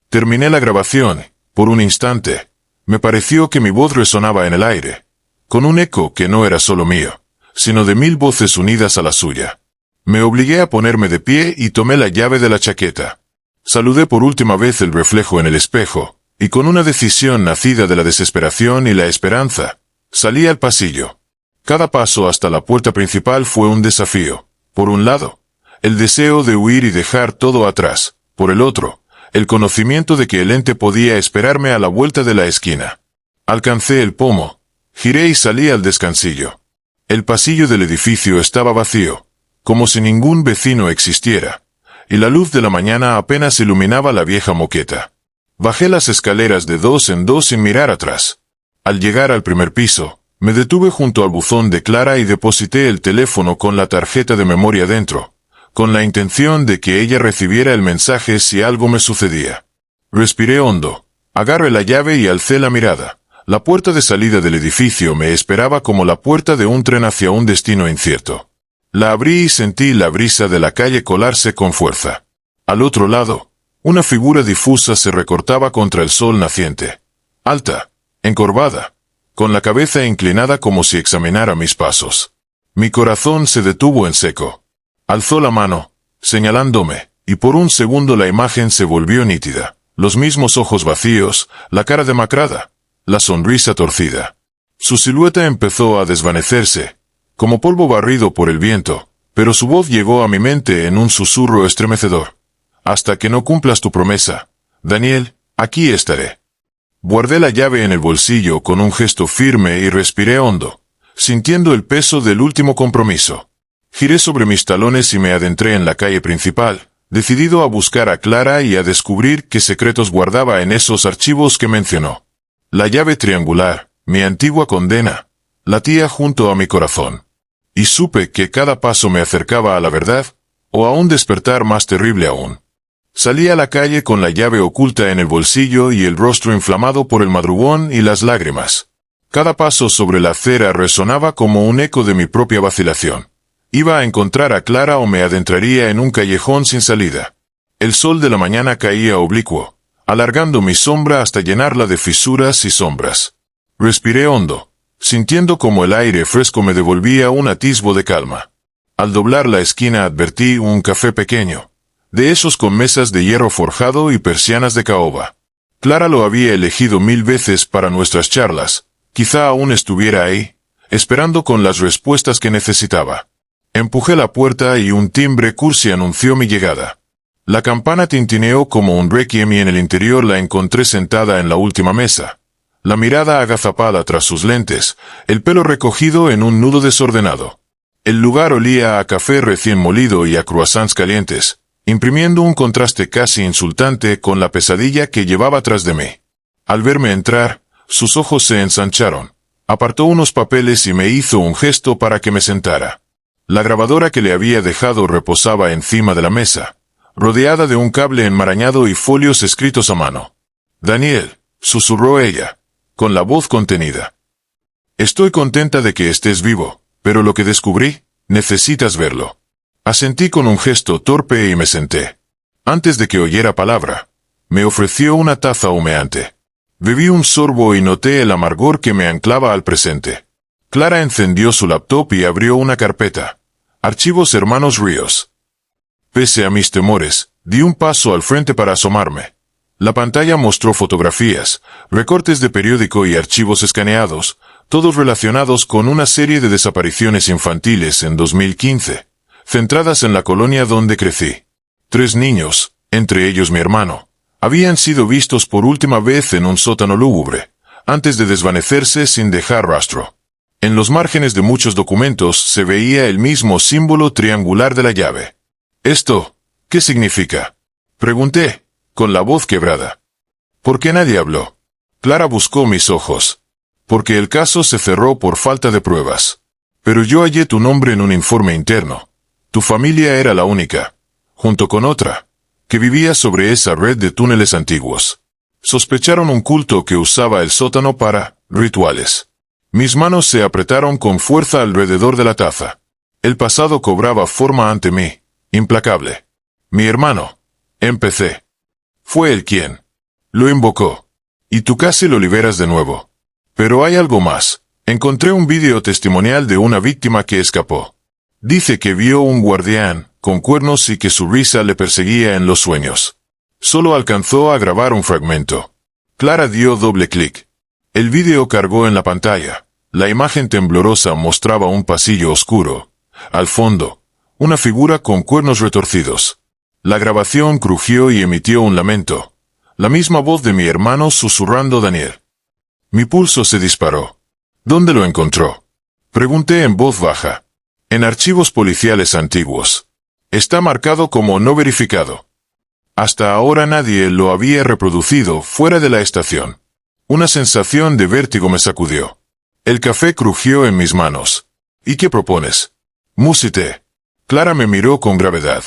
Terminé la grabación. Por un instante, me pareció que mi voz resonaba en el aire, con un eco que no era solo mío, sino de 1000 voces unidas a la suya. Me obligué a ponerme de pie y tomé la llave de la chaqueta. Saludé por última vez el reflejo en el espejo, y con una decisión nacida de la desesperación y la esperanza, salí al pasillo. Cada paso hasta la puerta principal fue un desafío. Por un lado, el deseo de huir y dejar todo atrás. Por el otro, el conocimiento de que el ente podía esperarme a la vuelta de la esquina. Alcancé el pomo, giré y salí al descansillo. El pasillo del edificio estaba vacío, como si ningún vecino existiera, y la luz de la mañana apenas iluminaba la vieja moqueta. Bajé las escaleras de 2 en 2 sin mirar atrás. Al llegar al primer piso, me detuve junto al buzón de Clara y deposité el teléfono con la tarjeta de memoria dentro, con la intención de que ella recibiera el mensaje si algo me sucedía. Respiré hondo, agarré la llave y alcé la mirada. La puerta de salida del edificio me esperaba como la puerta de un tren hacia un destino incierto. La abrí y sentí la brisa de la calle colarse con fuerza. Al otro lado, una figura difusa se recortaba contra el sol naciente. Alta, encorvada, con la cabeza inclinada como si examinara mis pasos. Mi corazón se detuvo en seco. Alzó la mano, señalándome, y por un segundo la imagen se volvió nítida. Los mismos ojos vacíos, la cara demacrada, la sonrisa torcida. Su silueta empezó a desvanecerse, como polvo barrido por el viento, pero su voz llegó a mi mente en un susurro estremecedor. Hasta que no cumplas tu promesa, Daniel, aquí estaré. Guardé la llave en el bolsillo con un gesto firme y respiré hondo, sintiendo el peso del último compromiso. Giré sobre mis talones y me adentré en la calle principal, decidido a buscar a Clara y a descubrir qué secretos guardaba en esos archivos que mencionó. La llave triangular, mi antigua condena, latía junto a mi corazón. Y supe que cada paso me acercaba a la verdad, o a un despertar más terrible aún. Salí a la calle con la llave oculta en el bolsillo y el rostro inflamado por el madrugón y las lágrimas. Cada paso sobre la acera resonaba como un eco de mi propia vacilación. Iba a encontrar a Clara o me adentraría en un callejón sin salida. El sol de la mañana caía oblicuo, alargando mi sombra hasta llenarla de fisuras y sombras. Respiré hondo, sintiendo como el aire fresco me devolvía un atisbo de calma. Al doblar la esquina advertí un café pequeño, de esos con mesas de hierro forjado y persianas de caoba. Clara lo había elegido 1000 veces para nuestras charlas, quizá aún estuviera ahí, esperando con las respuestas que necesitaba. Empujé la puerta y un timbre cursi anunció mi llegada. La campana tintineó como un requiem y en el interior la encontré sentada en la última mesa, la mirada agazapada tras sus lentes, el pelo recogido en un nudo desordenado. El lugar olía a café recién molido y a croissants calientes, imprimiendo un contraste casi insultante con la pesadilla que llevaba tras de mí. Al verme entrar, sus ojos se ensancharon, apartó unos papeles y me hizo un gesto para que me sentara. La grabadora que le había dejado reposaba encima de la mesa, rodeada de un cable enmarañado y folios escritos a mano. Daniel, susurró ella, con la voz contenida. Estoy contenta de que estés vivo, pero lo que descubrí, necesitas verlo. Asentí con un gesto torpe y me senté. Antes de que oyera palabra, me ofreció una taza humeante. Bebí un sorbo y noté el amargor que me anclaba al presente. Clara encendió su laptop y abrió una carpeta. Archivos Hermanos Ríos. Pese a mis temores, di un paso al frente para asomarme. La pantalla mostró fotografías, recortes de periódico y archivos escaneados, todos relacionados con una serie de desapariciones infantiles en 2015, centradas en la colonia donde crecí. 3 niños, entre ellos mi hermano, habían sido vistos por última vez en un sótano lúgubre, antes de desvanecerse sin dejar rastro. En los márgenes de muchos documentos se veía el mismo símbolo triangular de la llave. ¿Esto qué significa?, pregunté, con la voz quebrada. ¿Por qué nadie habló? Clara buscó mis ojos. Porque el caso se cerró por falta de pruebas. Pero yo hallé tu nombre en un informe interno. Tu familia era la única, junto con otra, que vivía sobre esa red de túneles antiguos. Sospecharon un culto que usaba el sótano para rituales. Mis manos se apretaron con fuerza alrededor de la taza. El pasado cobraba forma ante mí, implacable. Mi hermano, empecé. Fue él quien lo invocó. Y tú casi lo liberas de nuevo. Pero hay algo más. Encontré un vídeo testimonial de una víctima que escapó. Dice que vio un guardián con cuernos y que su risa le perseguía en los sueños. Solo alcanzó a grabar un fragmento. Clara dio doble clic. El vídeo cargó en la pantalla. La imagen temblorosa mostraba un pasillo oscuro. Al fondo, una figura con cuernos retorcidos. La grabación crujió y emitió un lamento. La misma voz de mi hermano susurrando Daniel. Mi pulso se disparó. ¿Dónde lo encontró?, pregunté en voz baja. En archivos policiales antiguos. Está marcado como no verificado. Hasta ahora nadie lo había reproducido fuera de la estación. Una sensación de vértigo me sacudió. El café crujió en mis manos. ¿Y qué propones?, musité. Clara me miró con gravedad.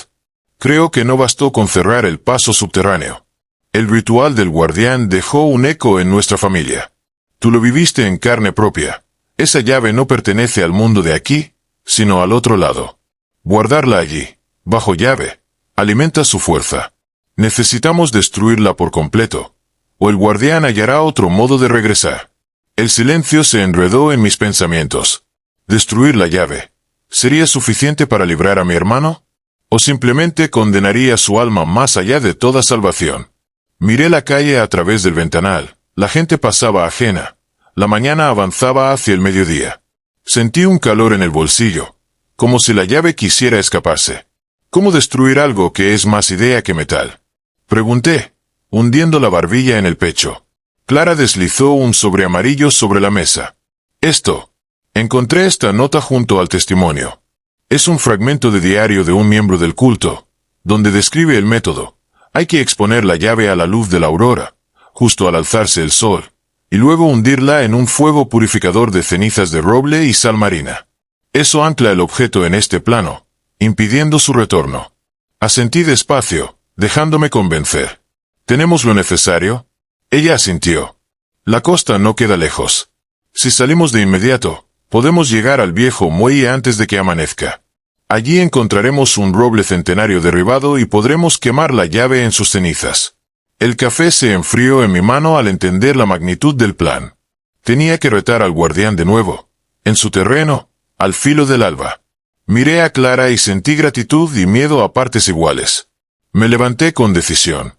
Creo que no bastó con cerrar el paso subterráneo. El ritual del guardián dejó un eco en nuestra familia. Tú lo viviste en carne propia. Esa llave no pertenece al mundo de aquí, sino al otro lado. Guardarla allí, bajo llave, alimenta su fuerza. Necesitamos destruirla por completo, o el guardián hallará otro modo de regresar. El silencio se enredó en mis pensamientos. ¿Destruir la llave sería suficiente para librar a mi hermano? ¿O simplemente condenaría su alma más allá de toda salvación? Miré la calle a través del ventanal. La gente pasaba ajena. La mañana avanzaba hacia el mediodía. Sentí un calor en el bolsillo, como si la llave quisiera escaparse. ¿Cómo destruir algo que es más idea que metal?, pregunté, hundiendo la barbilla en el pecho. Clara deslizó un sobre amarillo sobre la mesa. Esto. Encontré esta nota junto al testimonio. Es un fragmento de diario de un miembro del culto, donde describe el método. Hay que exponer la llave a la luz de la aurora, justo al alzarse el sol, y luego hundirla en un fuego purificador de cenizas de roble y sal marina. Eso ancla el objeto en este plano, impidiendo su retorno. Asentí despacio, dejándome convencer. ¿Tenemos lo necesario? Ella asintió. La costa no queda lejos. Si salimos de inmediato, podemos llegar al viejo muelle antes de que amanezca. Allí encontraremos un roble centenario derribado y podremos quemar la llave en sus cenizas. El café se enfrió en mi mano al entender la magnitud del plan. Tenía que retar al guardián de nuevo, en su terreno, al filo del alba. Miré a Clara y sentí gratitud y miedo a partes iguales. Me levanté con decisión.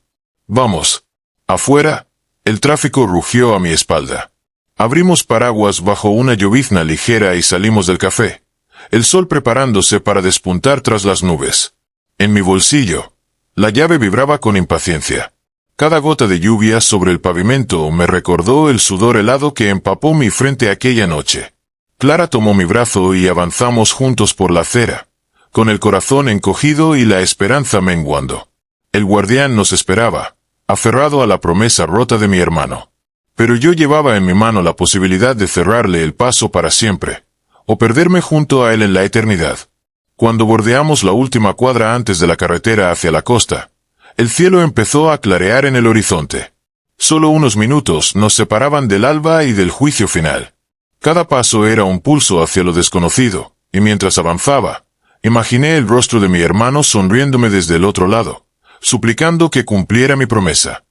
Vamos. Afuera, el tráfico rugió a mi espalda. Abrimos paraguas bajo una llovizna ligera y salimos del café, el sol preparándose para despuntar tras las nubes. En mi bolsillo, la llave vibraba con impaciencia. Cada gota de lluvia sobre el pavimento me recordó el sudor helado que empapó mi frente aquella noche. Clara tomó mi brazo y avanzamos juntos por la acera, con el corazón encogido y la esperanza menguando. El guardián nos esperaba, aferrado a la promesa rota de mi hermano. Pero yo llevaba en mi mano la posibilidad de cerrarle el paso para siempre, o perderme junto a él en la eternidad. Cuando bordeamos la última cuadra antes de la carretera hacia la costa, el cielo empezó a clarear en el horizonte. Solo unos minutos nos separaban del alba y del juicio final. Cada paso era un pulso hacia lo desconocido, y mientras avanzaba, imaginé el rostro de mi hermano sonriéndome desde el otro lado, suplicando que cumpliera mi promesa.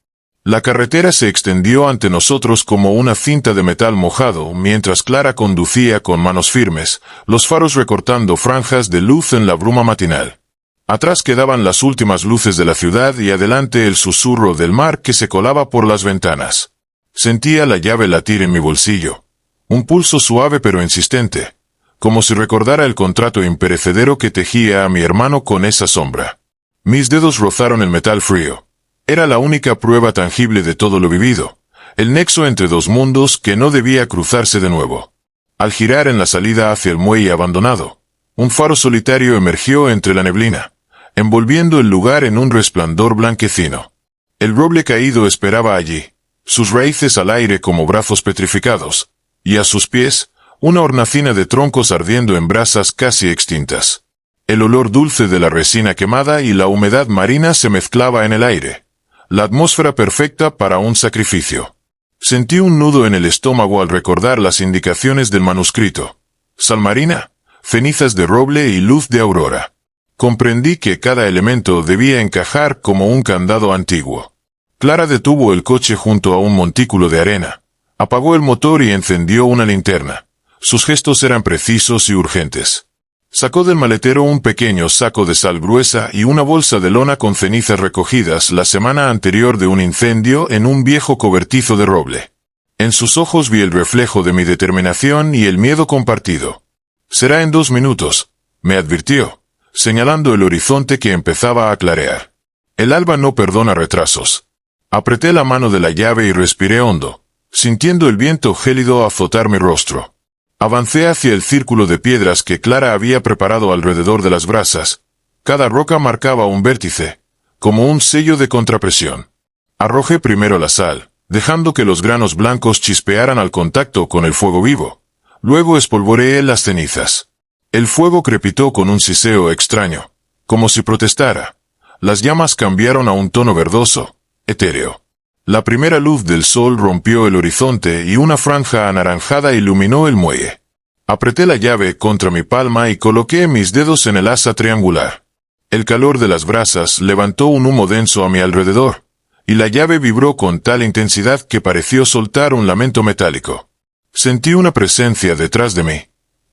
La carretera se extendió ante nosotros como una cinta de metal mojado, mientras Clara conducía con manos firmes, los faros recortando franjas de luz en la bruma matinal. Atrás quedaban las últimas luces de la ciudad y adelante el susurro del mar que se colaba por las ventanas. Sentía la llave latir en mi bolsillo. Un pulso suave pero insistente, como si recordara el contrato imperecedero que tejía a mi hermano con esa sombra. Mis dedos rozaron el metal frío. Era la única prueba tangible de todo lo vivido, el nexo entre dos mundos que no debía cruzarse de nuevo. Al girar en la salida hacia el muelle abandonado, un faro solitario emergió entre la neblina, envolviendo el lugar en un resplandor blanquecino. El roble caído esperaba allí, sus raíces al aire como brazos petrificados, y a sus pies, una hornacina de troncos ardiendo en brasas casi extintas. El olor dulce de la resina quemada y la humedad marina se mezclaba en el aire, la atmósfera perfecta para un sacrificio. Sentí un nudo en el estómago al recordar las indicaciones del manuscrito. Sal marina, cenizas de roble y luz de aurora. Comprendí que cada elemento debía encajar como un candado antiguo. Clara detuvo el coche junto a un montículo de arena, apagó el motor y encendió una linterna. Sus gestos eran precisos y urgentes. Sacó del maletero un pequeño saco de sal gruesa y una bolsa de lona con cenizas recogidas la semana anterior de un incendio en un viejo cobertizo de roble. En sus ojos vi el reflejo de mi determinación y el miedo compartido. «Será en 2 minutos», me advirtió, señalando el horizonte que empezaba a clarear. El alba no perdona retrasos. Apreté la mano de la llave y respiré hondo, sintiendo el viento gélido azotar mi rostro. Avancé hacia el círculo de piedras que Clara había preparado alrededor de las brasas. Cada roca marcaba un vértice, como un sello de contrapresión. Arrojé primero la sal, dejando que los granos blancos chispearan al contacto con el fuego vivo. Luego espolvoreé las cenizas. El fuego crepitó con un siseo extraño, como si protestara. Las llamas cambiaron a un tono verdoso, etéreo. La primera luz del sol rompió el horizonte y una franja anaranjada iluminó el muelle. Apreté la llave contra mi palma y coloqué mis dedos en el asa triangular. El calor de las brasas levantó un humo denso a mi alrededor, y la llave vibró con tal intensidad que pareció soltar un lamento metálico. Sentí una presencia detrás de mí,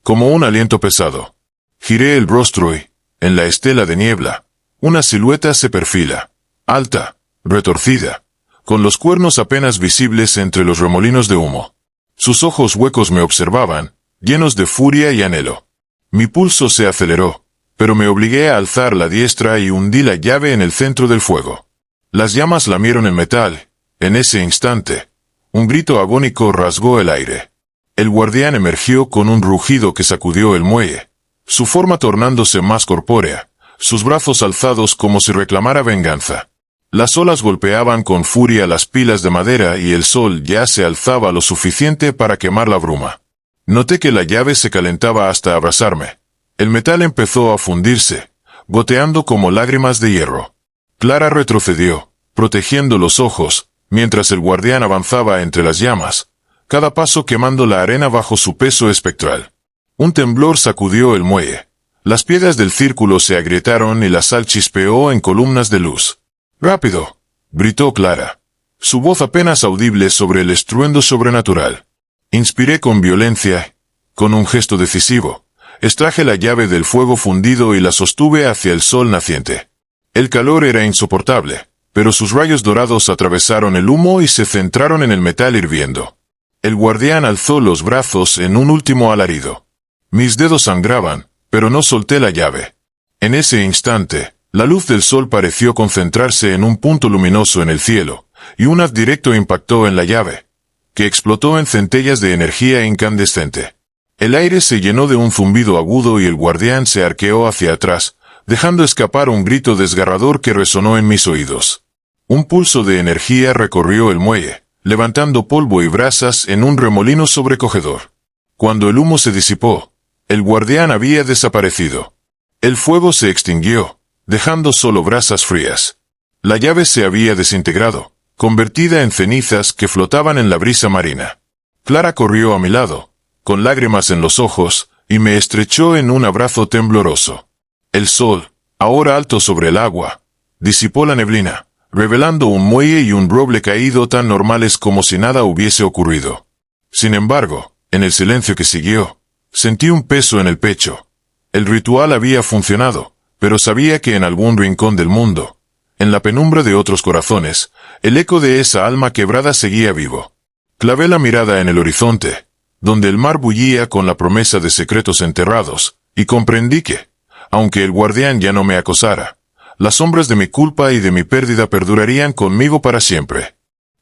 como un aliento pesado. Giré el rostro y, en la estela de niebla, una silueta se perfila, alta, retorcida, con los cuernos apenas visibles entre los remolinos de humo. Sus ojos huecos me observaban, llenos de furia y anhelo. Mi pulso se aceleró, pero me obligué a alzar la diestra y hundí la llave en el centro del fuego. Las llamas lamieron el metal. En ese instante, un grito agónico rasgó el aire. El guardián emergió con un rugido que sacudió el muelle, su forma tornándose más corpórea, sus brazos alzados como si reclamara venganza. Las olas golpeaban con furia las pilas de madera y el sol ya se alzaba lo suficiente para quemar la bruma. Noté que la llave se calentaba hasta abrasarme. El metal empezó a fundirse, goteando como lágrimas de hierro. Clara retrocedió, protegiendo los ojos, mientras el guardián avanzaba entre las llamas, cada paso quemando la arena bajo su peso espectral. Un temblor sacudió el muelle. Las piedras del círculo se agrietaron y la sal chispeó en columnas de luz. «¡Rápido!», gritó Clara, su voz apenas audible sobre el estruendo sobrenatural. Inspiré con violencia. Con un gesto decisivo, extraje la llave del fuego fundido y la sostuve hacia el sol naciente. El calor era insoportable, pero sus rayos dorados atravesaron el humo y se centraron en el metal hirviendo. El guardián alzó los brazos en un último alarido. Mis dedos sangraban, pero no solté la llave. En ese instante, la luz del sol pareció concentrarse en un punto luminoso en el cielo, y un haz directo impactó en la llave, que explotó en centellas de energía incandescente. El aire se llenó de un zumbido agudo y el guardián se arqueó hacia atrás, dejando escapar un grito desgarrador que resonó en mis oídos. Un pulso de energía recorrió el muelle, levantando polvo y brasas en un remolino sobrecogedor. Cuando el humo se disipó, el guardián había desaparecido. El fuego se extinguió, dejando solo brasas frías. La llave se había desintegrado, convertida en cenizas que flotaban en la brisa marina. Clara corrió a mi lado, con lágrimas en los ojos, y me estrechó en un abrazo tembloroso. El sol, ahora alto sobre el agua, disipó la neblina, revelando un muelle y un roble caído tan normales como si nada hubiese ocurrido. Sin embargo, en el silencio que siguió, sentí un peso en el pecho. El ritual había funcionado, pero sabía que en algún rincón del mundo, en la penumbra de otros corazones, el eco de esa alma quebrada seguía vivo. Clavé la mirada en el horizonte, donde el mar bullía con la promesa de secretos enterrados, y comprendí que, aunque el guardián ya no me acosara, las sombras de mi culpa y de mi pérdida perdurarían conmigo para siempre.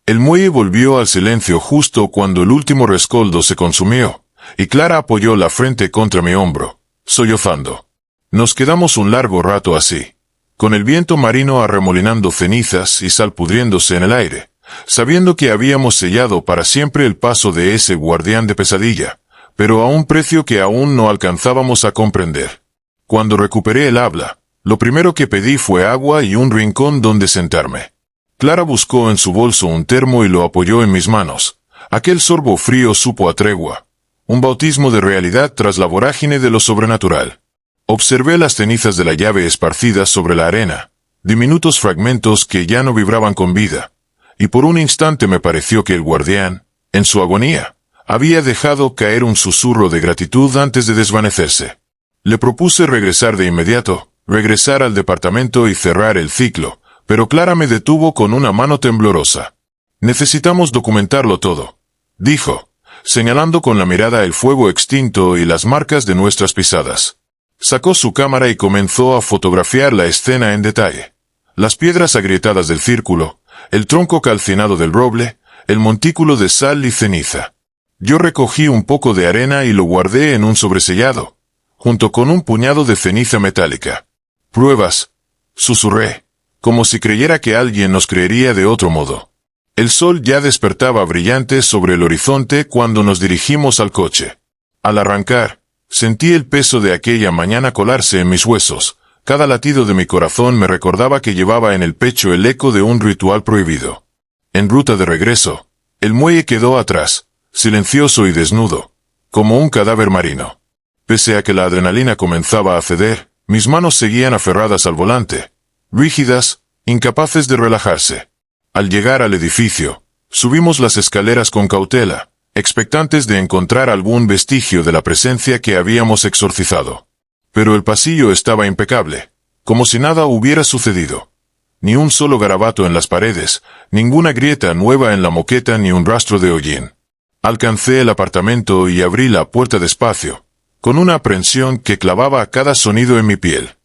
El muelle volvió al silencio justo cuando el último rescoldo se consumió, y Clara apoyó la frente contra mi hombro, sollozando. Nos quedamos un largo rato así, con el viento marino arremolinando cenizas y sal pudriéndose en el aire, sabiendo que habíamos sellado para siempre el paso de ese guardián de pesadilla, pero a un precio que aún no alcanzábamos a comprender. Cuando recuperé el habla, lo primero que pedí fue agua y un rincón donde sentarme. Clara buscó en su bolso un termo y lo apoyó en mis manos. Aquel sorbo frío supo a tregua, un bautismo de realidad tras la vorágine de lo sobrenatural. Observé las cenizas de la llave esparcidas sobre la arena, diminutos fragmentos que ya no vibraban con vida, y por un instante me pareció que el guardián, en su agonía, había dejado caer un susurro de gratitud antes de desvanecerse. Le propuse regresar de inmediato, regresar al departamento y cerrar el ciclo, pero Clara me detuvo con una mano temblorosa. Necesitamos documentarlo todo, dijo, señalando con la mirada el fuego extinto y las marcas de nuestras pisadas. Sacó su cámara y comenzó a fotografiar la escena en detalle. Las piedras agrietadas del círculo, el tronco calcinado del roble, el montículo de sal y ceniza. Yo recogí un poco de arena y lo guardé en un sobresellado, junto con un puñado de ceniza metálica. «Pruebas», susurré, como si creyera que alguien nos creería de otro modo. El sol ya despertaba brillante sobre el horizonte cuando nos dirigimos al coche. Al arrancar, sentí el peso de aquella mañana colarse en mis huesos. Cada latido de mi corazón me recordaba que llevaba en el pecho el eco de un ritual prohibido. En ruta de regreso, el muelle quedó atrás, silencioso y desnudo, como un cadáver marino. Pese a que la adrenalina comenzaba a ceder, mis manos seguían aferradas al volante, rígidas, incapaces de relajarse. Al llegar al edificio, subimos las escaleras con cautela, expectantes de encontrar algún vestigio de la presencia que habíamos exorcizado. Pero el pasillo estaba impecable, como si nada hubiera sucedido. Ni un solo garabato en las paredes, ninguna grieta nueva en la moqueta ni un rastro de hollín. Alcancé el apartamento y abrí la puerta despacio, con una aprensión que clavaba a cada sonido en mi piel.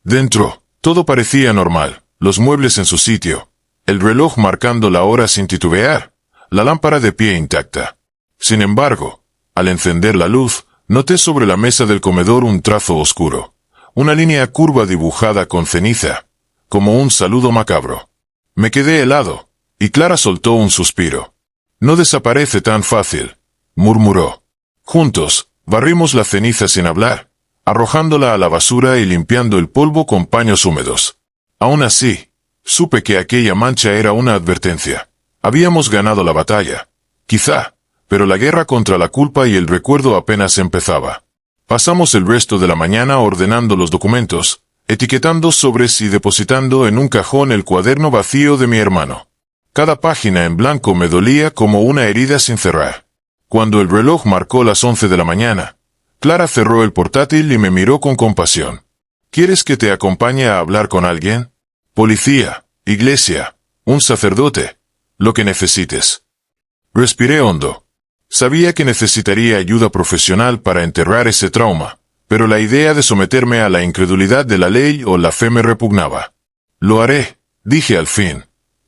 Dentro, todo parecía normal, los muebles en su sitio, el reloj marcando la hora sin titubear, la lámpara de pie intacta. Sin embargo, al encender la luz, noté sobre la mesa del comedor un trazo oscuro, una línea curva dibujada con ceniza, como un saludo macabro. Me quedé helado, y Clara soltó un suspiro. «No desaparece tan fácil», murmuró. Juntos, barrimos la ceniza sin hablar, arrojándola a la basura y limpiando el polvo con paños húmedos. Aún así, supe que aquella mancha era una advertencia. Habíamos ganado la batalla, quizá, pero la guerra contra la culpa y el recuerdo apenas empezaba. Pasamos el resto de la mañana ordenando los documentos, etiquetando sobres y depositando en un cajón el cuaderno vacío de mi hermano. Cada página en blanco me dolía como una herida sin cerrar. Cuando el reloj marcó las 11 de la mañana, Clara cerró el portátil y me miró con compasión. «¿Quieres que te acompañe a hablar con alguien? Policía, iglesia, un sacerdote, lo que necesites». Respiré hondo. Sabía que necesitaría ayuda profesional para enterrar ese trauma, pero la idea de someterme a la incredulidad de la ley o la fe me repugnaba. «Lo haré», dije al fin.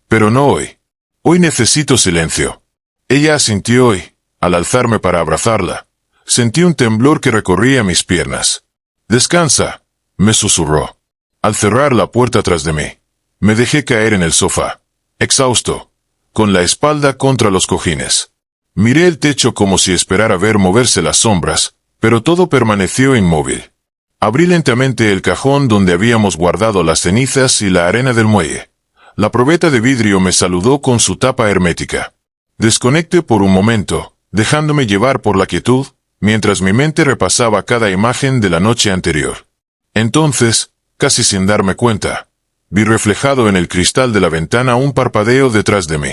«Pero no hoy. Hoy necesito silencio». Ella asintió y, al alzarme para abrazarla, sentí un temblor que recorría mis piernas. «Descansa», me susurró. Al cerrar la puerta tras de mí, me dejé caer en el sofá, exhausto, con la espalda contra los cojines. Miré el techo como si esperara ver moverse las sombras, pero todo permaneció inmóvil. Abrí lentamente el cajón donde habíamos guardado las cenizas y la arena del muelle. La probeta de vidrio me saludó con su tapa hermética. Desconecté por un momento, dejándome llevar por la quietud, mientras mi mente repasaba cada imagen de la noche anterior. Entonces, casi sin darme cuenta, vi reflejado en el cristal de la ventana un parpadeo detrás de mí.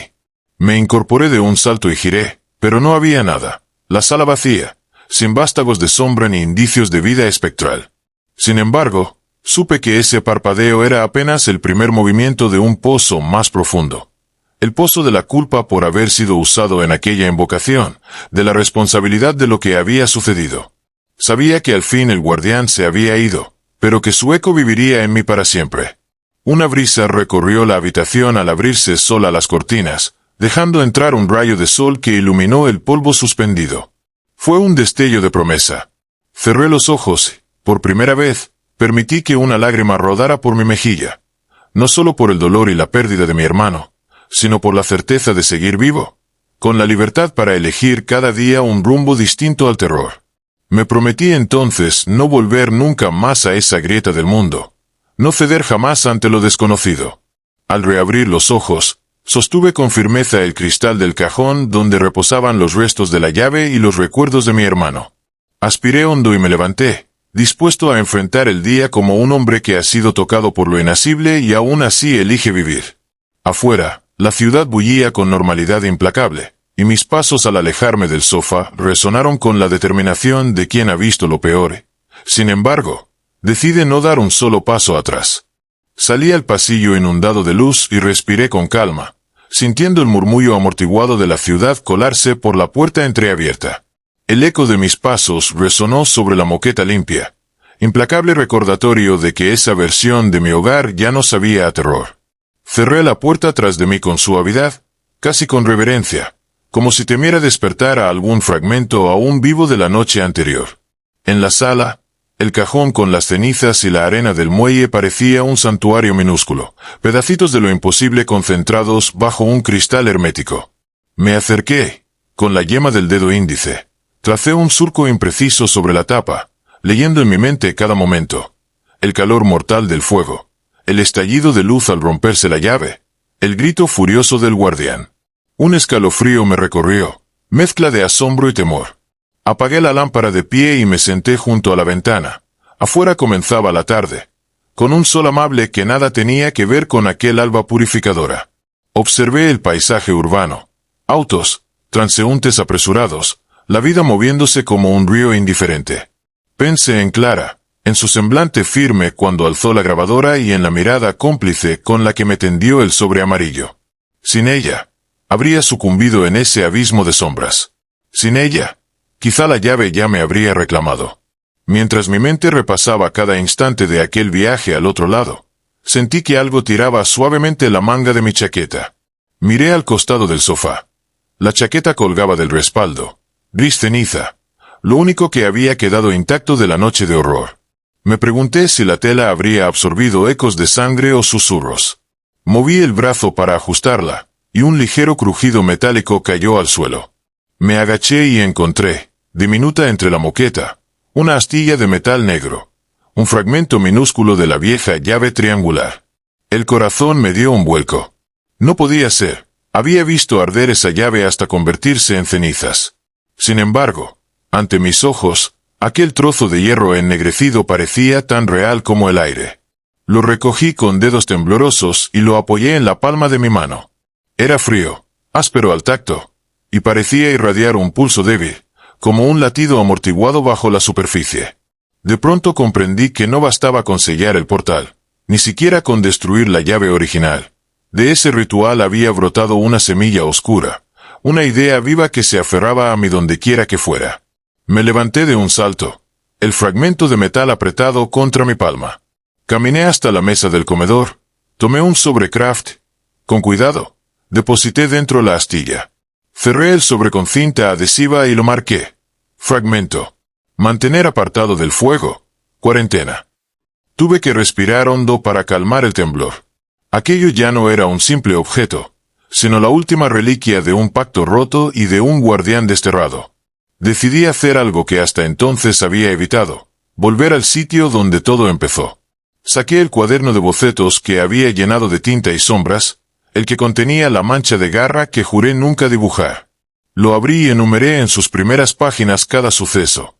Me incorporé de un salto y giré, pero no había nada. La sala vacía, sin vástagos de sombra ni indicios de vida espectral. Sin embargo, supe que ese parpadeo era apenas el primer movimiento de un pozo más profundo. El pozo de la culpa por haber sido usado en aquella invocación, de la responsabilidad de lo que había sucedido. Sabía que al fin el guardián se había ido, pero que su eco viviría en mí para siempre. Una brisa recorrió la habitación al abrirse sola las cortinas, dejando entrar un rayo de sol que iluminó el polvo suspendido. Fue un destello de promesa. Cerré los ojos, por primera vez, permití que una lágrima rodara por mi mejilla. No solo por el dolor y la pérdida de mi hermano, sino por la certeza de seguir vivo, con la libertad para elegir cada día un rumbo distinto al terror. Me prometí entonces no volver nunca más a esa grieta del mundo, no ceder jamás ante lo desconocido. Al reabrir los ojos, sostuve con firmeza el cristal del cajón donde reposaban los restos de la llave y los recuerdos de mi hermano. Aspiré hondo y me levanté, dispuesto a enfrentar el día como un hombre que ha sido tocado por lo inacible y aún así elige vivir. Afuera, la ciudad bullía con normalidad implacable, y mis pasos al alejarme del sofá resonaron con la determinación de quien ha visto lo peor. Sin embargo, decidí no dar un solo paso atrás. Salí al pasillo inundado de luz y respiré con calma, sintiendo el murmullo amortiguado de la ciudad colarse por la puerta entreabierta. El eco de mis pasos resonó sobre la moqueta limpia, implacable recordatorio de que esa versión de mi hogar ya no sabía a terror. Cerré la puerta tras de mí con suavidad, casi con reverencia, como si temiera despertar a algún fragmento aún vivo de la noche anterior. En la sala, el cajón con las cenizas y la arena del muelle parecía un santuario minúsculo, pedacitos de lo imposible concentrados bajo un cristal hermético. Me acerqué, con la yema del dedo índice. Tracé un surco impreciso sobre la tapa, leyendo en mi mente cada momento. El calor mortal del fuego, el estallido de luz al romperse la llave, el grito furioso del guardián. Un escalofrío me recorrió, mezcla de asombro y temor. Apagué la lámpara de pie y me senté junto a la ventana. Afuera comenzaba la tarde, con un sol amable que nada tenía que ver con aquel alba purificadora. Observé el paisaje urbano, autos, transeúntes apresurados, la vida moviéndose como un río indiferente. Pensé en Clara, en su semblante firme cuando alzó la grabadora y en la mirada cómplice con la que me tendió el sobre amarillo. Sin ella, habría sucumbido en ese abismo de sombras. Sin ella, quizá la llave ya me habría reclamado. Mientras mi mente repasaba cada instante de aquel viaje al otro lado, sentí que algo tiraba suavemente la manga de mi chaqueta. Miré al costado del sofá. La chaqueta colgaba del respaldo, gris ceniza, lo único que había quedado intacto de la noche de horror. Me pregunté si la tela habría absorbido ecos de sangre o susurros. Moví el brazo para ajustarla, y un ligero crujido metálico cayó al suelo. Me agaché y encontré, diminuta entre la moqueta, una astilla de metal negro, un fragmento minúsculo de la vieja llave triangular. El corazón me dio un vuelco. No podía ser, había visto arder esa llave hasta convertirse en cenizas. Sin embargo, ante mis ojos, aquel trozo de hierro ennegrecido parecía tan real como el aire. Lo recogí con dedos temblorosos y lo apoyé en la palma de mi mano. Era frío, áspero al tacto, y parecía irradiar un pulso débil, como un latido amortiguado bajo la superficie. De pronto comprendí que no bastaba con sellar el portal, ni siquiera con destruir la llave original. De ese ritual había brotado una semilla oscura, una idea viva que se aferraba a mí dondequiera que fuera. Me levanté de un salto, el fragmento de metal apretado contra mi palma. Caminé hasta la mesa del comedor, tomé un sobre Kraft. Con cuidado, deposité dentro la astilla. Cerré el sobre con cinta adhesiva y lo marqué. Fragmento. Mantener apartado del fuego. Cuarentena. Tuve que respirar hondo para calmar el temblor. Aquello ya no era un simple objeto, sino la última reliquia de un pacto roto y de un guardián desterrado. Decidí hacer algo que hasta entonces había evitado, volver al sitio donde todo empezó. Saqué el cuaderno de bocetos que había llenado de tinta y sombras, el que contenía la mancha de garra que juré nunca dibujar. Lo abrí y enumeré en sus primeras páginas cada suceso.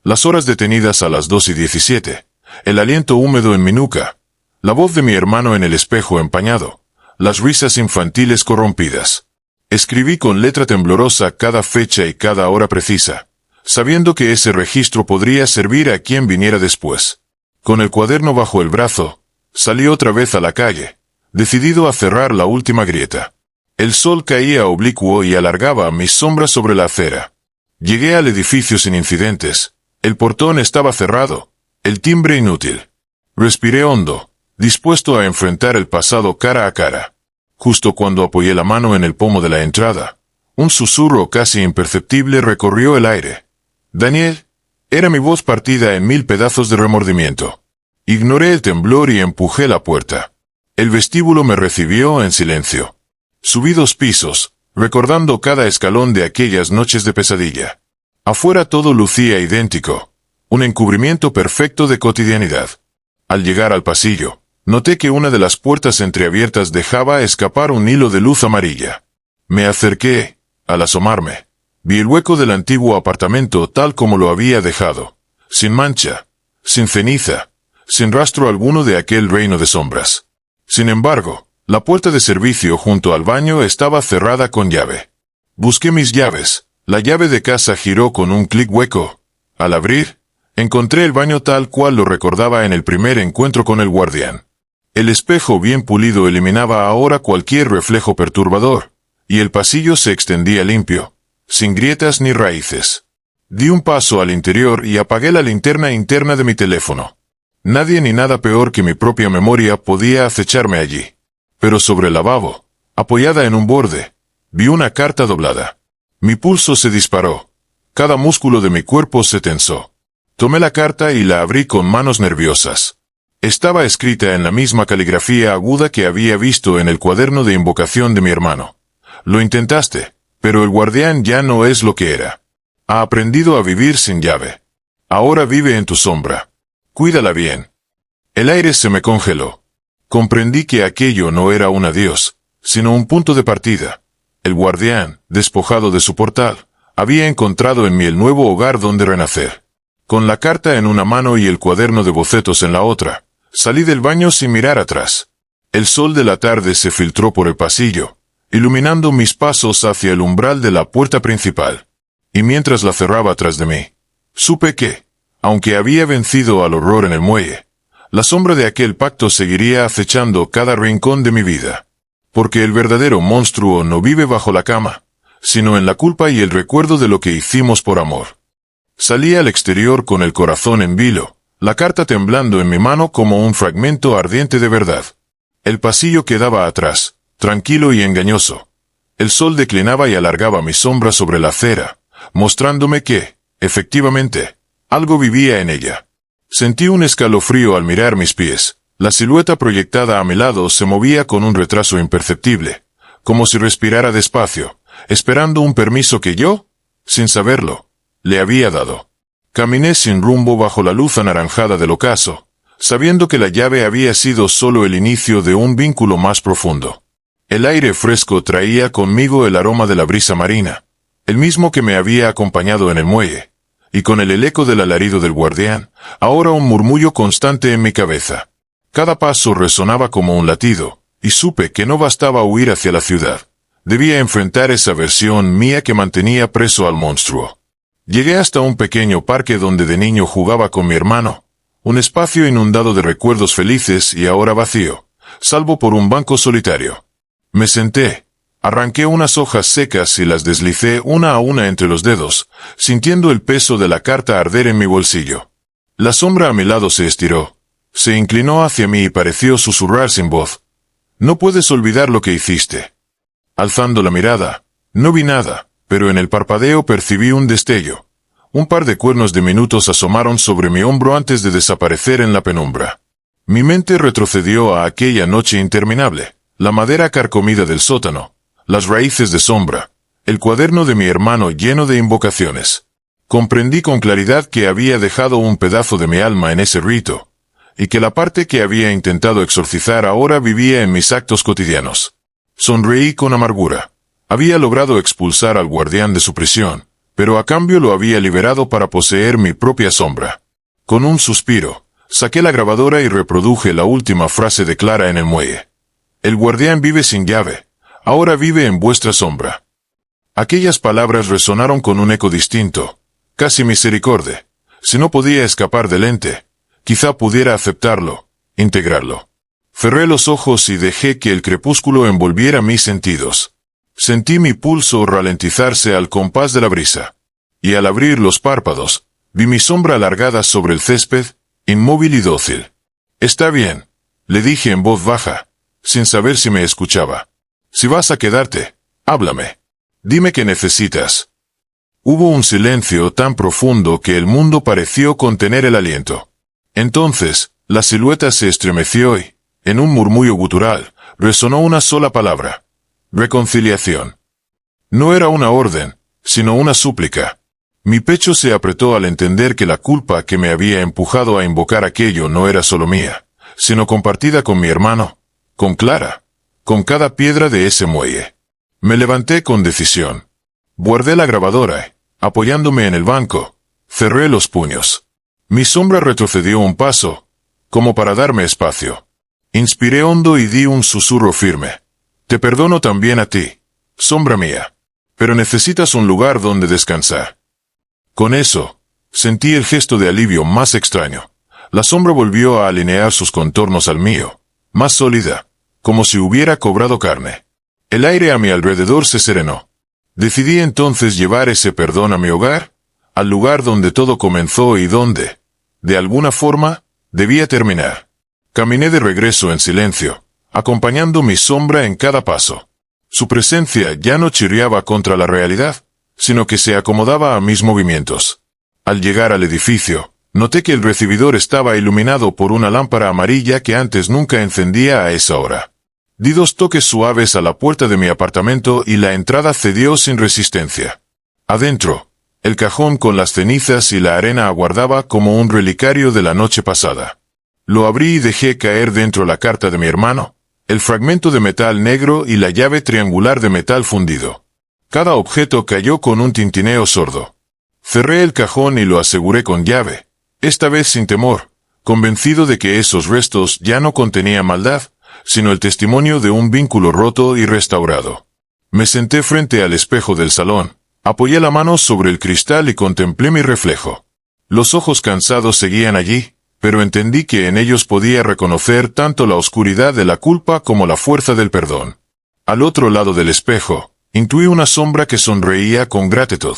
Las horas detenidas a las 2:17, el aliento húmedo en mi nuca, la voz de mi hermano en el espejo empañado, las risas infantiles corrompidas. Escribí con letra temblorosa cada fecha y cada hora precisa, sabiendo que ese registro podría servir a quien viniera después. Con el cuaderno bajo el brazo, salí otra vez a la calle, decidido a cerrar la última grieta. El sol caía oblicuo y alargaba mis sombras sobre la acera. Llegué al edificio sin incidentes. El portón estaba cerrado, el timbre inútil. Respiré hondo, dispuesto a enfrentar el pasado cara a cara. Justo cuando apoyé la mano en el pomo de la entrada, un susurro casi imperceptible recorrió el aire. «Daniel», era mi voz partida en 1000 pedazos de remordimiento. Ignoré el temblor y empujé la puerta. El vestíbulo me recibió en silencio. Subí 2 pisos, recordando cada escalón de aquellas noches de pesadilla. Afuera todo lucía idéntico, un encubrimiento perfecto de cotidianidad. Al llegar al pasillo, noté que una de las puertas entreabiertas dejaba escapar un hilo de luz amarilla. Me acerqué. Al asomarme, vi el hueco del antiguo apartamento tal como lo había dejado, sin mancha, sin ceniza, sin rastro alguno de aquel reino de sombras. Sin embargo, la puerta de servicio junto al baño estaba cerrada con llave. Busqué mis llaves. La llave de casa giró con un clic hueco. Al abrir, encontré el baño tal cual lo recordaba en el primer encuentro con el guardián. El espejo bien pulido eliminaba ahora cualquier reflejo perturbador, y el pasillo se extendía limpio, sin grietas ni raíces. Di un paso al interior y apagué la linterna interna de mi teléfono. Nadie ni nada peor que mi propia memoria podía acecharme allí. Pero sobre el lavabo, apoyada en un borde, vi una carta doblada. Mi pulso se disparó. Cada músculo de mi cuerpo se tensó. Tomé la carta y la abrí con manos nerviosas. Estaba escrita en la misma caligrafía aguda que había visto en el cuaderno de invocación de mi hermano. Lo intentaste, pero el guardián ya no es lo que era. Ha aprendido a vivir sin llave. Ahora vive en tu sombra. Cuídala bien. El aire se me congeló. Comprendí que aquello no era un adiós, sino un punto de partida. El guardián, despojado de su portal, había encontrado en mí el nuevo hogar donde renacer. Con la carta en una mano y el cuaderno de bocetos en la otra, salí del baño sin mirar atrás. El sol de la tarde se filtró por el pasillo, iluminando mis pasos hacia el umbral de la puerta principal. Y mientras la cerraba tras de mí, supe que, aunque había vencido al horror en el muelle, la sombra de aquel pacto seguiría acechando cada rincón de mi vida. Porque el verdadero monstruo no vive bajo la cama, sino en la culpa y el recuerdo de lo que hicimos por amor. Salí al exterior con el corazón en vilo, la carta temblando en mi mano como un fragmento ardiente de verdad. El pasillo quedaba atrás, tranquilo y engañoso. El sol declinaba y alargaba mi sombra sobre la acera, mostrándome que, efectivamente, algo vivía en ella. Sentí un escalofrío al mirar mis pies. La silueta proyectada a mi lado se movía con un retraso imperceptible, como si respirara despacio, esperando un permiso que yo, sin saberlo, le había dado. Caminé sin rumbo bajo la luz anaranjada del ocaso, sabiendo que la llave había sido solo el inicio de un vínculo más profundo. El aire fresco traía conmigo el aroma de la brisa marina, el mismo que me había acompañado en el muelle, y con el eco del alarido del guardián, ahora un murmullo constante en mi cabeza. Cada paso resonaba como un latido, y supe que no bastaba huir hacia la ciudad. Debía enfrentar esa versión mía que mantenía preso al monstruo. Llegué hasta un pequeño parque donde de niño jugaba con mi hermano, un espacio inundado de recuerdos felices y ahora vacío, salvo por un banco solitario. Me senté, arranqué unas hojas secas y las deslicé una a una entre los dedos, sintiendo el peso de la carta arder en mi bolsillo. La sombra a mi lado se estiró. Se inclinó hacia mí y pareció susurrar sin voz. «No puedes olvidar lo que hiciste». Alzando la mirada, no vi nada, pero en el parpadeo percibí un destello. Un par de cuernos diminutos asomaron sobre mi hombro antes de desaparecer en la penumbra. Mi mente retrocedió a aquella noche interminable, la madera carcomida del sótano, las raíces de sombra, el cuaderno de mi hermano lleno de invocaciones. Comprendí con claridad que había dejado un pedazo de mi alma en ese rito, y que la parte que había intentado exorcizar ahora vivía en mis actos cotidianos. Sonreí con amargura. Había logrado expulsar al guardián de su prisión, pero a cambio lo había liberado para poseer mi propia sombra. Con un suspiro, saqué la grabadora y reproduje la última frase de Clara en el muelle. El guardián vive sin llave, ahora vive en vuestra sombra. Aquellas palabras resonaron con un eco distinto, casi misericordia. Si no podía escapar del ente, quizá pudiera aceptarlo, integrarlo. Cerré los ojos y dejé que el crepúsculo envolviera mis sentidos. Sentí mi pulso ralentizarse al compás de la brisa. Y al abrir los párpados, vi mi sombra alargada sobre el césped, inmóvil y dócil. «Está bien», le dije en voz baja, sin saber si me escuchaba. «Si vas a quedarte, háblame. Dime qué necesitas». Hubo un silencio tan profundo que el mundo pareció contener el aliento. Entonces, la silueta se estremeció y, en un murmullo gutural, resonó una sola palabra: reconciliación. No era una orden, sino una súplica. Mi pecho se apretó al entender que la culpa que me había empujado a invocar aquello no era solo mía, sino compartida con mi hermano, con Clara, con cada piedra de ese muelle. Me levanté con decisión. Guardé la grabadora y, apoyándome en el banco, cerré los puños. Mi sombra retrocedió un paso, como para darme espacio. Inspiré hondo y di un susurro firme. «Te perdono también a ti, sombra mía. Pero necesitas un lugar donde descansar». Con eso, sentí el gesto de alivio más extraño. La sombra volvió a alinear sus contornos al mío, más sólida, como si hubiera cobrado carne. El aire a mi alrededor se serenó. Decidí entonces llevar ese perdón a mi hogar, al lugar donde todo comenzó y donde, de alguna forma, debía terminar. Caminé de regreso en silencio, acompañando mi sombra en cada paso. Su presencia ya no chirriaba contra la realidad, sino que se acomodaba a mis movimientos. Al llegar al edificio, noté que el recibidor estaba iluminado por una lámpara amarilla que antes nunca encendía a esa hora. Di 2 toques suaves a la puerta de mi apartamento y la entrada cedió sin resistencia. Adentro, el cajón con las cenizas y la arena aguardaba como un relicario de la noche pasada. Lo abrí y dejé caer dentro la carta de mi hermano, el fragmento de metal negro y la llave triangular de metal fundido. Cada objeto cayó con un tintineo sordo. Cerré el cajón y lo aseguré con llave, esta vez sin temor, convencido de que esos restos ya no contenían maldad, sino el testimonio de un vínculo roto y restaurado. Me senté frente al espejo del salón, apoyé la mano sobre el cristal y contemplé mi reflejo. Los ojos cansados seguían allí, pero entendí que en ellos podía reconocer tanto la oscuridad de la culpa como la fuerza del perdón. Al otro lado del espejo, intuí una sombra que sonreía con gratitud.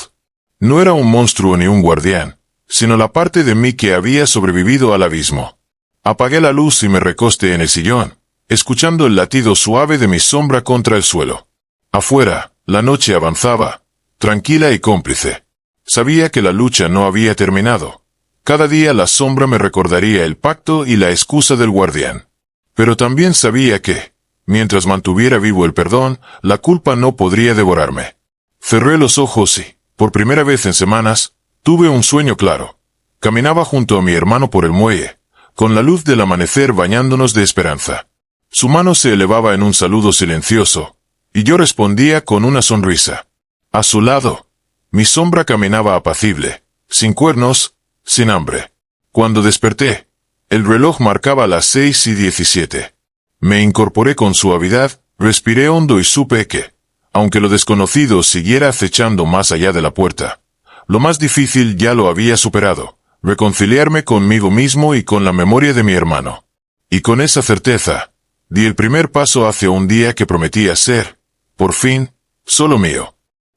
No era un monstruo ni un guardián, sino la parte de mí que había sobrevivido al abismo. Apagué la luz y me recosté en el sillón, escuchando el latido suave de mi sombra contra el suelo. Afuera, la noche avanzaba, tranquila y cómplice. Sabía que la lucha no había terminado. Cada día la sombra me recordaría el pacto y la excusa del guardián. Pero también sabía que, mientras mantuviera vivo el perdón, la culpa no podría devorarme. Cerré los ojos y, por primera vez en semanas, tuve un sueño claro. Caminaba junto a mi hermano por el muelle, con la luz del amanecer bañándonos de esperanza. Su mano se elevaba en un saludo silencioso, y yo respondía con una sonrisa. A su lado, mi sombra caminaba apacible, sin cuernos, sin hambre. Cuando desperté, el reloj marcaba las 6:17. Me incorporé con suavidad, respiré hondo y supe que, aunque lo desconocido siguiera acechando más allá de la puerta, lo más difícil ya lo había superado, reconciliarme conmigo mismo y con la memoria de mi hermano. Y con esa certeza, di el primer paso hacia un día que prometía ser, por fin, solo mío.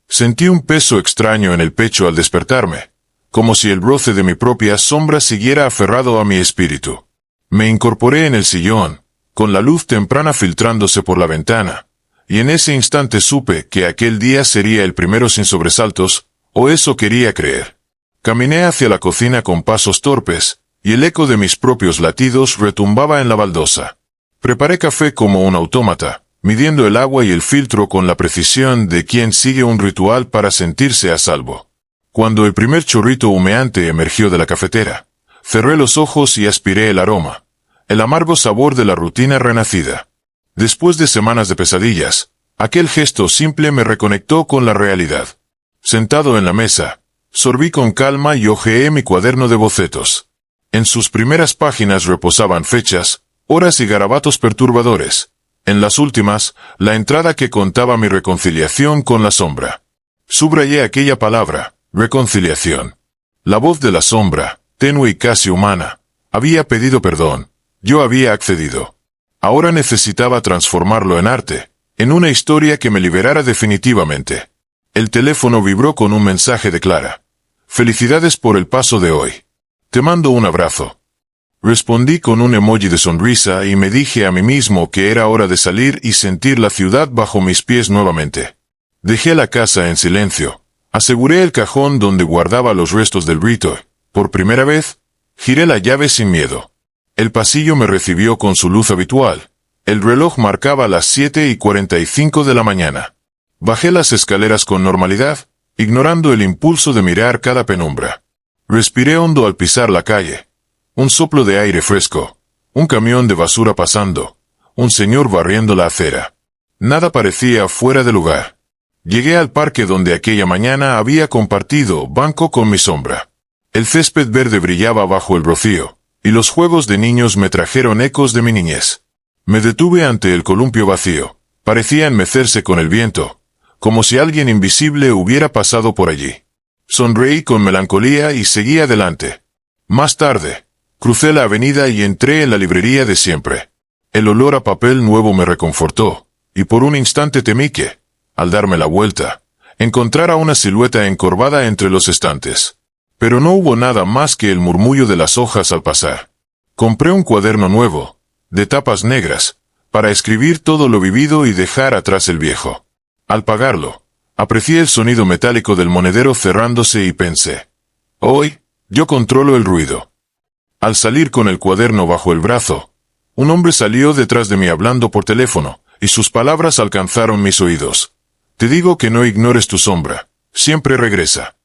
Sentí un peso extraño en el pecho al despertarme, como si el roce de mi propia sombra siguiera aferrado a mi espíritu. Me incorporé en el sillón, con la luz temprana filtrándose por la ventana, y en ese instante supe que aquel día sería el primero sin sobresaltos, o eso quería creer. Caminé hacia la cocina con pasos torpes, y el eco de mis propios latidos retumbaba en la baldosa. Preparé café como un autómata, midiendo el agua y el filtro con la precisión de quien sigue un ritual para sentirse a salvo. Cuando el primer chorrito humeante emergió de la cafetera, cerré los ojos y aspiré el aroma, el amargo sabor de la rutina renacida. Después de semanas de pesadillas, Aquel gesto simple me reconectó con la realidad. Sentado en la mesa, sorbí con calma y hojeé mi cuaderno de bocetos. En sus primeras páginas reposaban fechas, horas y garabatos perturbadores. En las últimas, la entrada que contaba mi reconciliación con la sombra. Subrayé aquella palabra, reconciliación. La voz de la sombra, tenue y casi humana, había pedido perdón. Yo había accedido. Ahora necesitaba transformarlo en arte, en una historia que me liberara definitivamente. El teléfono vibró con un mensaje de Clara. Felicidades por el paso de hoy. Te mando un abrazo. Respondí con un emoji de sonrisa y me dije a mí mismo que era hora de salir y sentir la ciudad bajo mis pies nuevamente. Dejé la casa en silencio. Aseguré el cajón donde guardaba los restos del rito. Por primera vez, giré la llave sin miedo. El pasillo me recibió con su luz habitual. El reloj marcaba las 7:45 de la mañana. Bajé las escaleras con normalidad, ignorando el impulso de mirar cada penumbra. Respiré hondo al pisar la calle. Un soplo de aire fresco. Un camión de basura pasando. Un señor barriendo la acera. Nada parecía fuera de lugar. Llegué al parque donde aquella mañana había compartido banco con mi sombra. El césped verde brillaba bajo el rocío, y los juegos de niños me trajeron ecos de mi niñez. Me detuve ante el columpio vacío. Parecía enmecerse con el viento, como si alguien invisible hubiera pasado por allí. Sonreí con melancolía y seguí adelante. Más tarde, crucé la avenida y entré en la librería de siempre. El olor a papel nuevo me reconfortó, y por un instante temí que, al darme la vuelta, encontrara una silueta encorvada entre los estantes. Pero no hubo nada más que el murmullo de las hojas al pasar. Compré un cuaderno nuevo, de tapas negras, para escribir todo lo vivido y dejar atrás el viejo. Al pagarlo, aprecié el sonido metálico del monedero cerrándose y pensé, hoy, yo controlo el ruido. Al salir con el cuaderno bajo el brazo, un hombre salió detrás de mí hablando por teléfono, y sus palabras alcanzaron mis oídos. Te digo que no ignores tu sombra, siempre regresa.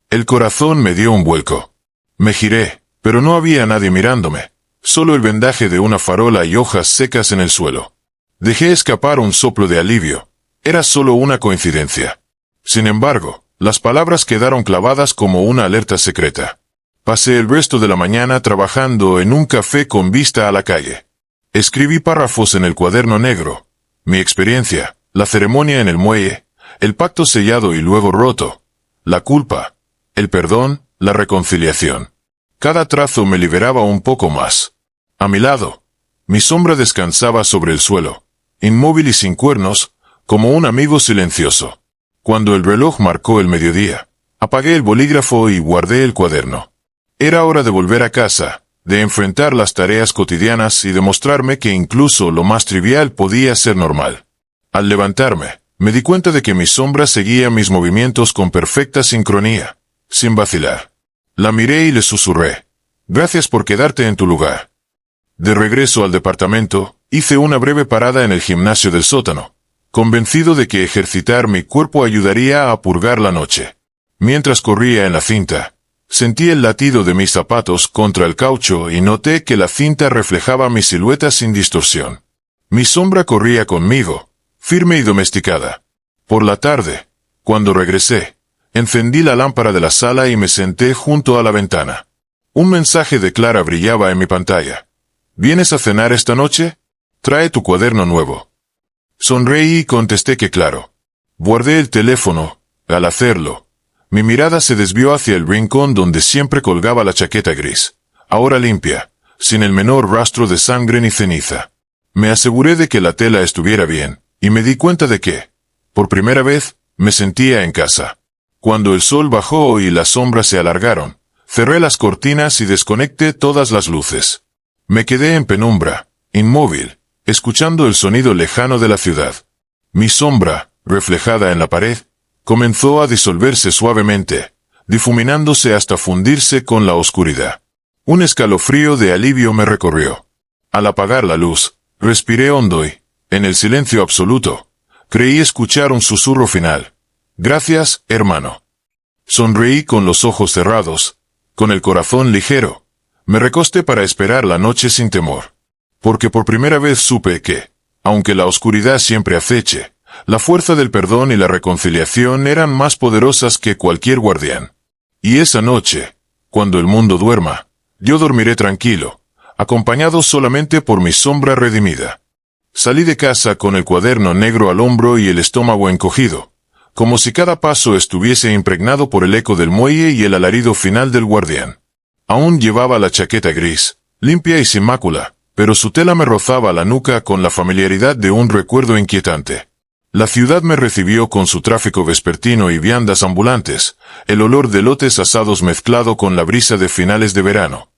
El corazón me dio un vuelco. Me giré, pero no había nadie mirándome, solo el vendaje de una farola y hojas secas en el suelo. Dejé escapar un soplo de alivio. Era solo una coincidencia. Sin embargo, las palabras quedaron clavadas como una alerta secreta. Pasé el resto de la mañana trabajando en un café con vista a la calle. Escribí párrafos en el cuaderno negro. Mi experiencia, la ceremonia en el muelle, el pacto sellado y luego roto, la culpa, el perdón, la reconciliación. Cada trazo me liberaba un poco más. A mi lado, mi sombra descansaba sobre el suelo, inmóvil y sin cuernos, como un amigo silencioso. Cuando el reloj marcó el mediodía, apagué el bolígrafo y guardé el cuaderno. Era hora de volver a casa, de enfrentar las tareas cotidianas y demostrarme que incluso lo más trivial podía ser normal. Al levantarme, me di cuenta de que mi sombra seguía mis movimientos con perfecta sincronía, sin vacilar. La miré y le susurré, gracias por quedarte en tu lugar. De regreso al departamento, hice una breve parada en el gimnasio del sótano, convencido de que ejercitar mi cuerpo ayudaría a purgar la noche. Mientras corría en la cinta, sentí el latido de mis zapatos contra el caucho y noté que la cinta reflejaba mi silueta sin distorsión. Mi sombra corría conmigo, firme y domesticada. Por la tarde, cuando regresé, encendí la lámpara de la sala y me senté junto a la ventana. Un mensaje de Clara brillaba en mi pantalla. ¿Vienes a cenar esta noche? Trae tu cuaderno nuevo. Sonreí y contesté que claro. Guardé el teléfono. Al hacerlo, mi mirada se desvió hacia el rincón donde siempre colgaba la chaqueta gris, ahora limpia, sin el menor rastro de sangre ni ceniza. Me aseguré de que la tela estuviera bien, y me di cuenta de que, por primera vez, me sentía en casa. Cuando el sol bajó y las sombras se alargaron, cerré las cortinas y desconecté todas las luces. Me quedé en penumbra, inmóvil, escuchando el sonido lejano de la ciudad. Mi sombra, reflejada en la pared, comenzó a disolverse suavemente, difuminándose hasta fundirse con la oscuridad. Un escalofrío de alivio me recorrió. Al apagar la luz, respiré hondo y, en el silencio absoluto, creí escuchar un susurro final. Gracias, hermano. Sonreí con los ojos cerrados, con el corazón ligero. Me recosté para esperar la noche sin temor. Porque por primera vez supe que, aunque la oscuridad siempre aceche, La fuerza del perdón y la reconciliación eran más poderosas que cualquier guardián. Y esa noche, cuando el mundo duerma, yo dormiré tranquilo, acompañado solamente por mi sombra redimida. Salí de casa con el cuaderno negro al hombro y el estómago encogido, como si cada paso estuviese impregnado por el eco del muelle y el alarido final del guardián. Aún llevaba la chaqueta gris, limpia y sin mácula, pero su tela me rozaba la nuca con la familiaridad de un recuerdo inquietante. La ciudad me recibió con su tráfico vespertino y viandas ambulantes, el olor de lotes asados mezclado con la brisa de finales de verano.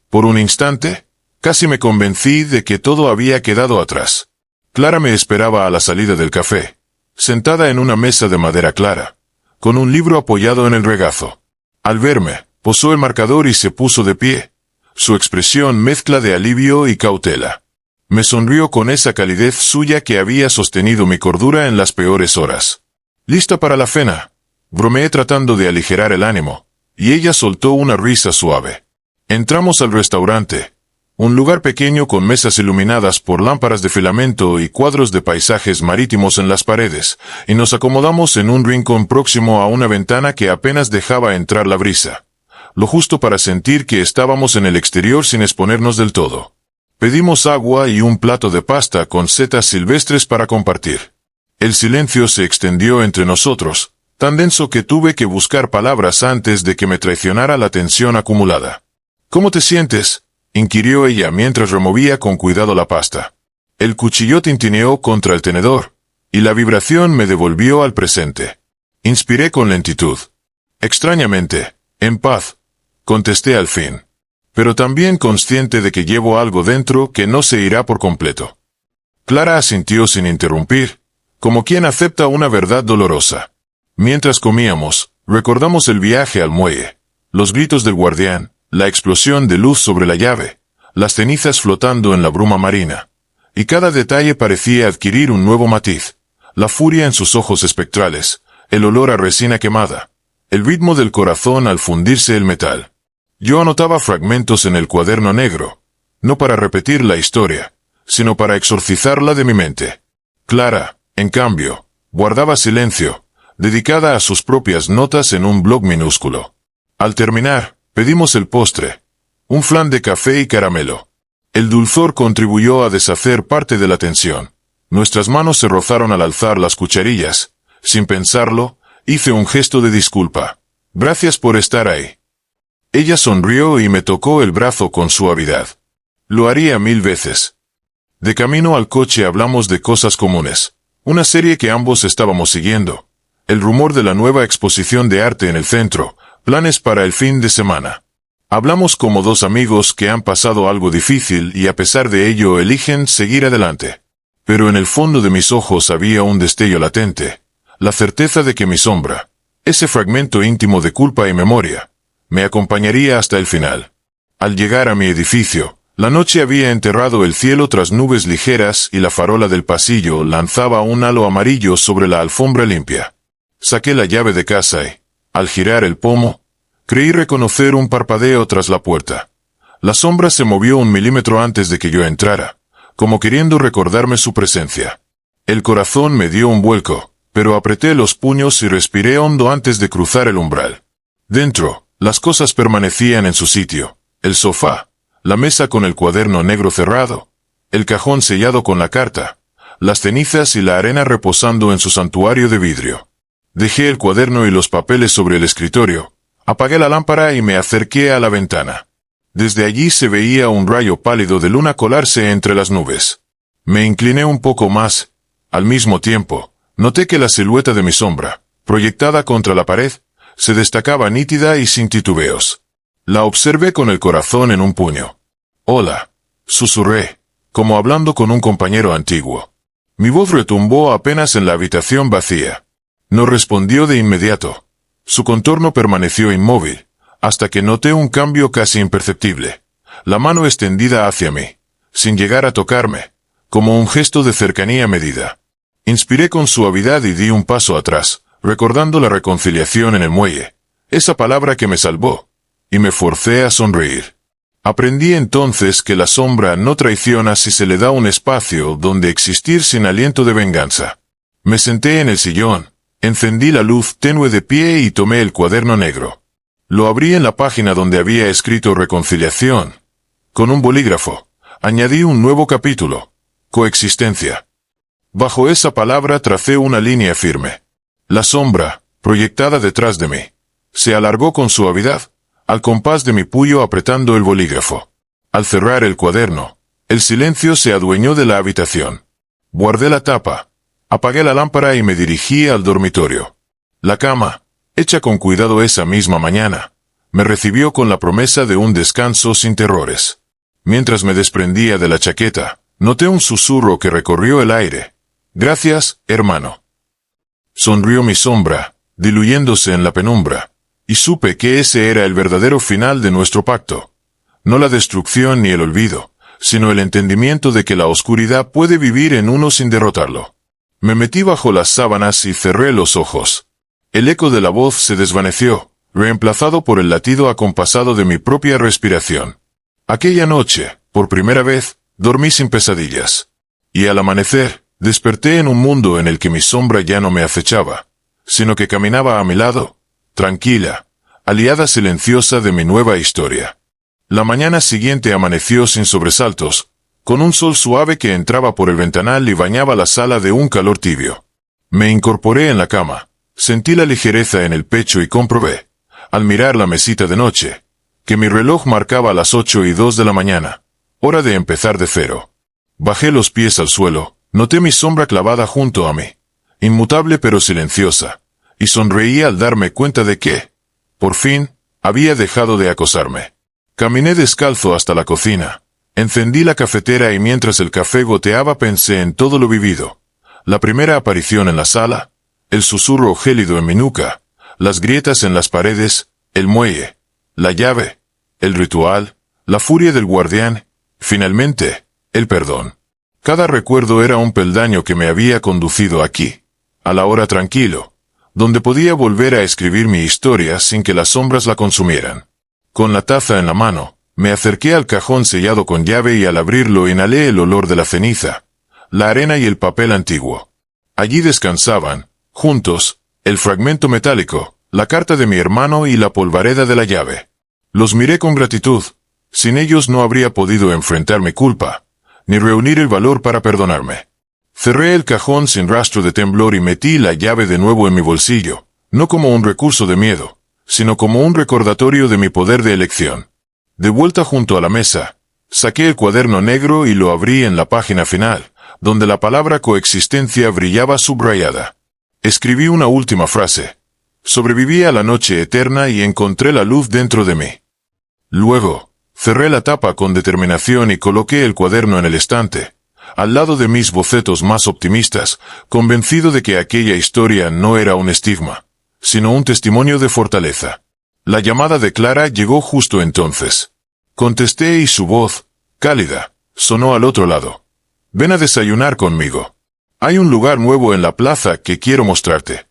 Por un instante, casi me convencí de que todo había quedado atrás. Clara me esperaba a la salida del café, sentada en una mesa de madera clara, con un libro apoyado en el regazo. Al verme, posó el marcador y se puso de pie, su expresión mezcla de alivio y cautela. Me sonrió con esa calidez suya que había sostenido mi cordura en las peores horas. ¿Lista para la cena?, bromeé tratando de aligerar el ánimo, y ella soltó una risa suave. Entramos al restaurante, un lugar pequeño con mesas iluminadas por lámparas de filamento y cuadros de paisajes marítimos en las paredes, y nos acomodamos en un rincón próximo a una ventana que apenas dejaba entrar la brisa, lo justo para sentir que estábamos en el exterior sin exponernos del todo. Pedimos agua y un plato de pasta con setas silvestres para compartir. El silencio se extendió entre nosotros, tan denso que tuve que buscar palabras antes de que me traicionara la tensión acumulada. ¿Cómo te sientes?, inquirió ella mientras removía con cuidado la pasta. El cuchillo tintineó contra el tenedor, y la vibración me devolvió al presente. Inspiré con lentitud. Extrañamente, en paz, contesté al fin. Pero también consciente de que llevo algo dentro que no se irá por completo. Clara asintió sin interrumpir, como quien acepta una verdad dolorosa. Mientras comíamos, recordamos el viaje al muelle, los gritos del guardián, la explosión de luz sobre la llave, las cenizas flotando en la bruma marina. Y cada detalle parecía adquirir un nuevo matiz, la furia en sus ojos espectrales, el olor a resina quemada, el ritmo del corazón al fundirse el metal. Yo anotaba fragmentos en el cuaderno negro, no para repetir la historia, sino para exorcizarla de mi mente. Clara, en cambio, guardaba silencio, dedicada a sus propias notas en un bloc minúsculo. Al terminar, pedimos el postre, un flan de café y caramelo. El dulzor contribuyó a deshacer parte de la tensión. Nuestras manos se rozaron al alzar las cucharillas. Sin pensarlo, hice un gesto de disculpa. Gracias por estar ahí. Ella sonrió y me tocó el brazo con suavidad. Lo haría 1000 veces. De camino al coche hablamos de cosas comunes. Una serie que ambos estábamos siguiendo. El rumor de la nueva exposición de arte en el centro. Planes para el fin de semana. Hablamos como dos amigos que han pasado algo difícil y a pesar de ello eligen seguir adelante. Pero en el fondo de mis ojos había un destello latente. La certeza de que mi sombra, ese fragmento íntimo de culpa y memoria, me acompañaría hasta el final. Al llegar a mi edificio, la noche había enterrado el cielo tras nubes ligeras y la farola del pasillo lanzaba un halo amarillo sobre la alfombra limpia. Saqué la llave de casa y, al girar el pomo, creí reconocer un parpadeo tras la puerta. La sombra se movió 1 milímetro antes de que yo entrara, como queriendo recordarme su presencia. El corazón me dio un vuelco, pero apreté los puños y respiré hondo antes de cruzar el umbral. Dentro, las cosas permanecían en su sitio. El sofá, la mesa con el cuaderno negro cerrado, el cajón sellado con la carta, las cenizas y la arena reposando en su santuario de vidrio. Dejé el cuaderno y los papeles sobre el escritorio, apagué la lámpara y me acerqué a la ventana. Desde allí se veía un rayo pálido de luna colarse entre las nubes. Me incliné un poco más. Al mismo tiempo, noté que la silueta de mi sombra, proyectada contra la pared, se destacaba nítida y sin titubeos. La observé con el corazón en un puño. «Hola», susurré, como hablando con un compañero antiguo. Mi voz retumbó apenas en la habitación vacía. No respondió de inmediato. Su contorno permaneció inmóvil, hasta que noté un cambio casi imperceptible. La mano extendida hacia mí, sin llegar a tocarme, como un gesto de cercanía medida. Inspiré con suavidad y di un paso atrás, recordando la reconciliación en el muelle, esa palabra que me salvó, y me forcé a sonreír. Aprendí entonces que la sombra no traiciona si se le da un espacio donde existir sin aliento de venganza. Me senté en el sillón, encendí la luz tenue de pie y tomé el cuaderno negro. Lo abrí en la página donde había escrito reconciliación. Con un bolígrafo, añadí un nuevo capítulo, coexistencia. Bajo esa palabra tracé una línea firme. La sombra, proyectada detrás de mí, se alargó con suavidad, al compás de mi puño apretando el bolígrafo. Al cerrar el cuaderno, el silencio se adueñó de la habitación. Guardé la tapa, apagué la lámpara y me dirigí al dormitorio. La cama, hecha con cuidado esa misma mañana, me recibió con la promesa de un descanso sin terrores. Mientras me desprendía de la chaqueta, noté un susurro que recorrió el aire. «Gracias, hermano». Sonrió mi sombra, diluyéndose en la penumbra, y supe que ese era el verdadero final de nuestro pacto. No la destrucción ni el olvido, sino el entendimiento de que la oscuridad puede vivir en uno sin derrotarlo. Me metí bajo las sábanas y cerré los ojos. El eco de la voz se desvaneció, reemplazado por el latido acompasado de mi propia respiración. Aquella noche, por primera vez, dormí sin pesadillas. Y al amanecer, desperté en un mundo en el que mi sombra ya no me acechaba, sino que caminaba a mi lado, tranquila, aliada silenciosa de mi nueva historia. La mañana siguiente amaneció sin sobresaltos, con un sol suave que entraba por el ventanal y bañaba la sala de un calor tibio. Me incorporé en la cama, sentí la ligereza en el pecho y comprobé, al mirar la mesita de noche, que mi reloj marcaba las 8:02 de la mañana, hora de empezar de cero. Bajé los pies al suelo, noté mi sombra clavada junto a mí, inmutable pero silenciosa, y sonreí al darme cuenta de que, por fin, había dejado de acosarme. Caminé descalzo hasta la cocina, encendí la cafetera y mientras el café goteaba pensé en todo lo vivido. La primera aparición en la sala, el susurro gélido en mi nuca, las grietas en las paredes, el muelle, la llave, el ritual, la furia del guardián, finalmente, el perdón. Cada recuerdo era un peldaño que me había conducido aquí, a la hora tranquilo, donde podía volver a escribir mi historia sin que las sombras la consumieran. Con la taza en la mano, me acerqué al cajón sellado con llave y al abrirlo inhalé el olor de la ceniza, la arena y el papel antiguo. Allí descansaban, juntos, el fragmento metálico, la carta de mi hermano y la polvareda de la llave. Los miré con gratitud. Sin ellos no habría podido enfrentar mi culpa, ni reunir el valor para perdonarme. Cerré el cajón sin rastro de temblor y metí la llave de nuevo en mi bolsillo, no como un recurso de miedo, sino como un recordatorio de mi poder de elección. De vuelta junto a la mesa, saqué el cuaderno negro y lo abrí en la página final, donde la palabra coexistencia brillaba subrayada. Escribí una última frase. Sobreviví a la noche eterna y encontré la luz dentro de mí. Luego, cerré la tapa con determinación y coloqué el cuaderno en el estante, al lado de mis bocetos más optimistas, convencido de que aquella historia no era un estigma, sino un testimonio de fortaleza. La llamada de Clara llegó justo entonces. Contesté y su voz, cálida, sonó al otro lado. «Ven a desayunar conmigo. Hay un lugar nuevo en la plaza que quiero mostrarte».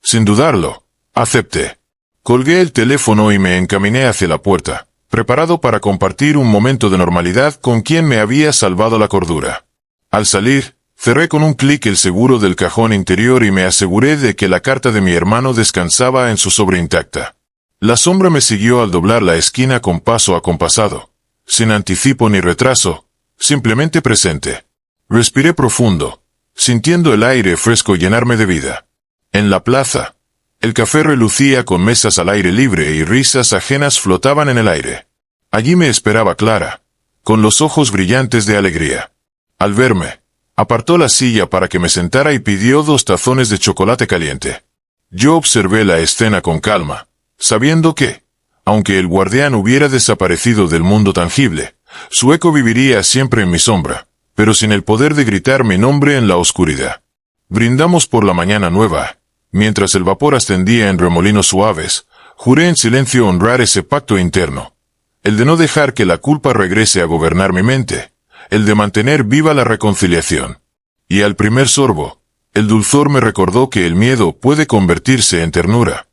Sin dudarlo, acepté. Colgué el teléfono y me encaminé hacia la puerta, preparado para compartir un momento de normalidad con quien me había salvado la cordura. Al salir, cerré con un clic el seguro del cajón interior y me aseguré de que la carta de mi hermano descansaba en su sobre intacta. La sombra me siguió al doblar la esquina con paso acompasado, sin anticipo ni retraso, simplemente presente. Respiré profundo, sintiendo el aire fresco llenarme de vida. En la plaza, el café relucía con mesas al aire libre y risas ajenas flotaban en el aire. Allí me esperaba Clara, con los ojos brillantes de alegría. Al verme, apartó la silla para que me sentara y pidió 2 tazones de chocolate caliente. Yo observé la escena con calma, sabiendo que, aunque el guardián hubiera desaparecido del mundo tangible, su eco viviría siempre en mi sombra, pero sin el poder de gritar mi nombre en la oscuridad. Brindamos por la mañana nueva. Mientras el vapor ascendía en remolinos suaves, juré en silencio honrar ese pacto interno. El de no dejar que la culpa regrese a gobernar mi mente, el de mantener viva la reconciliación. Y al primer sorbo, el dulzor me recordó que el miedo puede convertirse en ternura,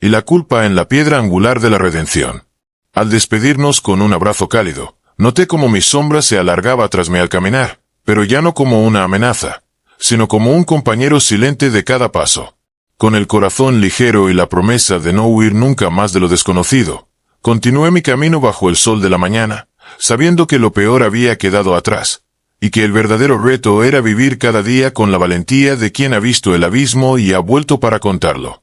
y la culpa en la piedra angular de la redención. Al despedirnos con un abrazo cálido, noté como mi sombra se alargaba tras mí al caminar, pero ya no como una amenaza, sino como un compañero silente de cada paso. Con el corazón ligero y la promesa de no huir nunca más de lo desconocido, continué mi camino bajo el sol de la mañana, sabiendo que lo peor había quedado atrás, y que el verdadero reto era vivir cada día con la valentía de quien ha visto el abismo y ha vuelto para contarlo.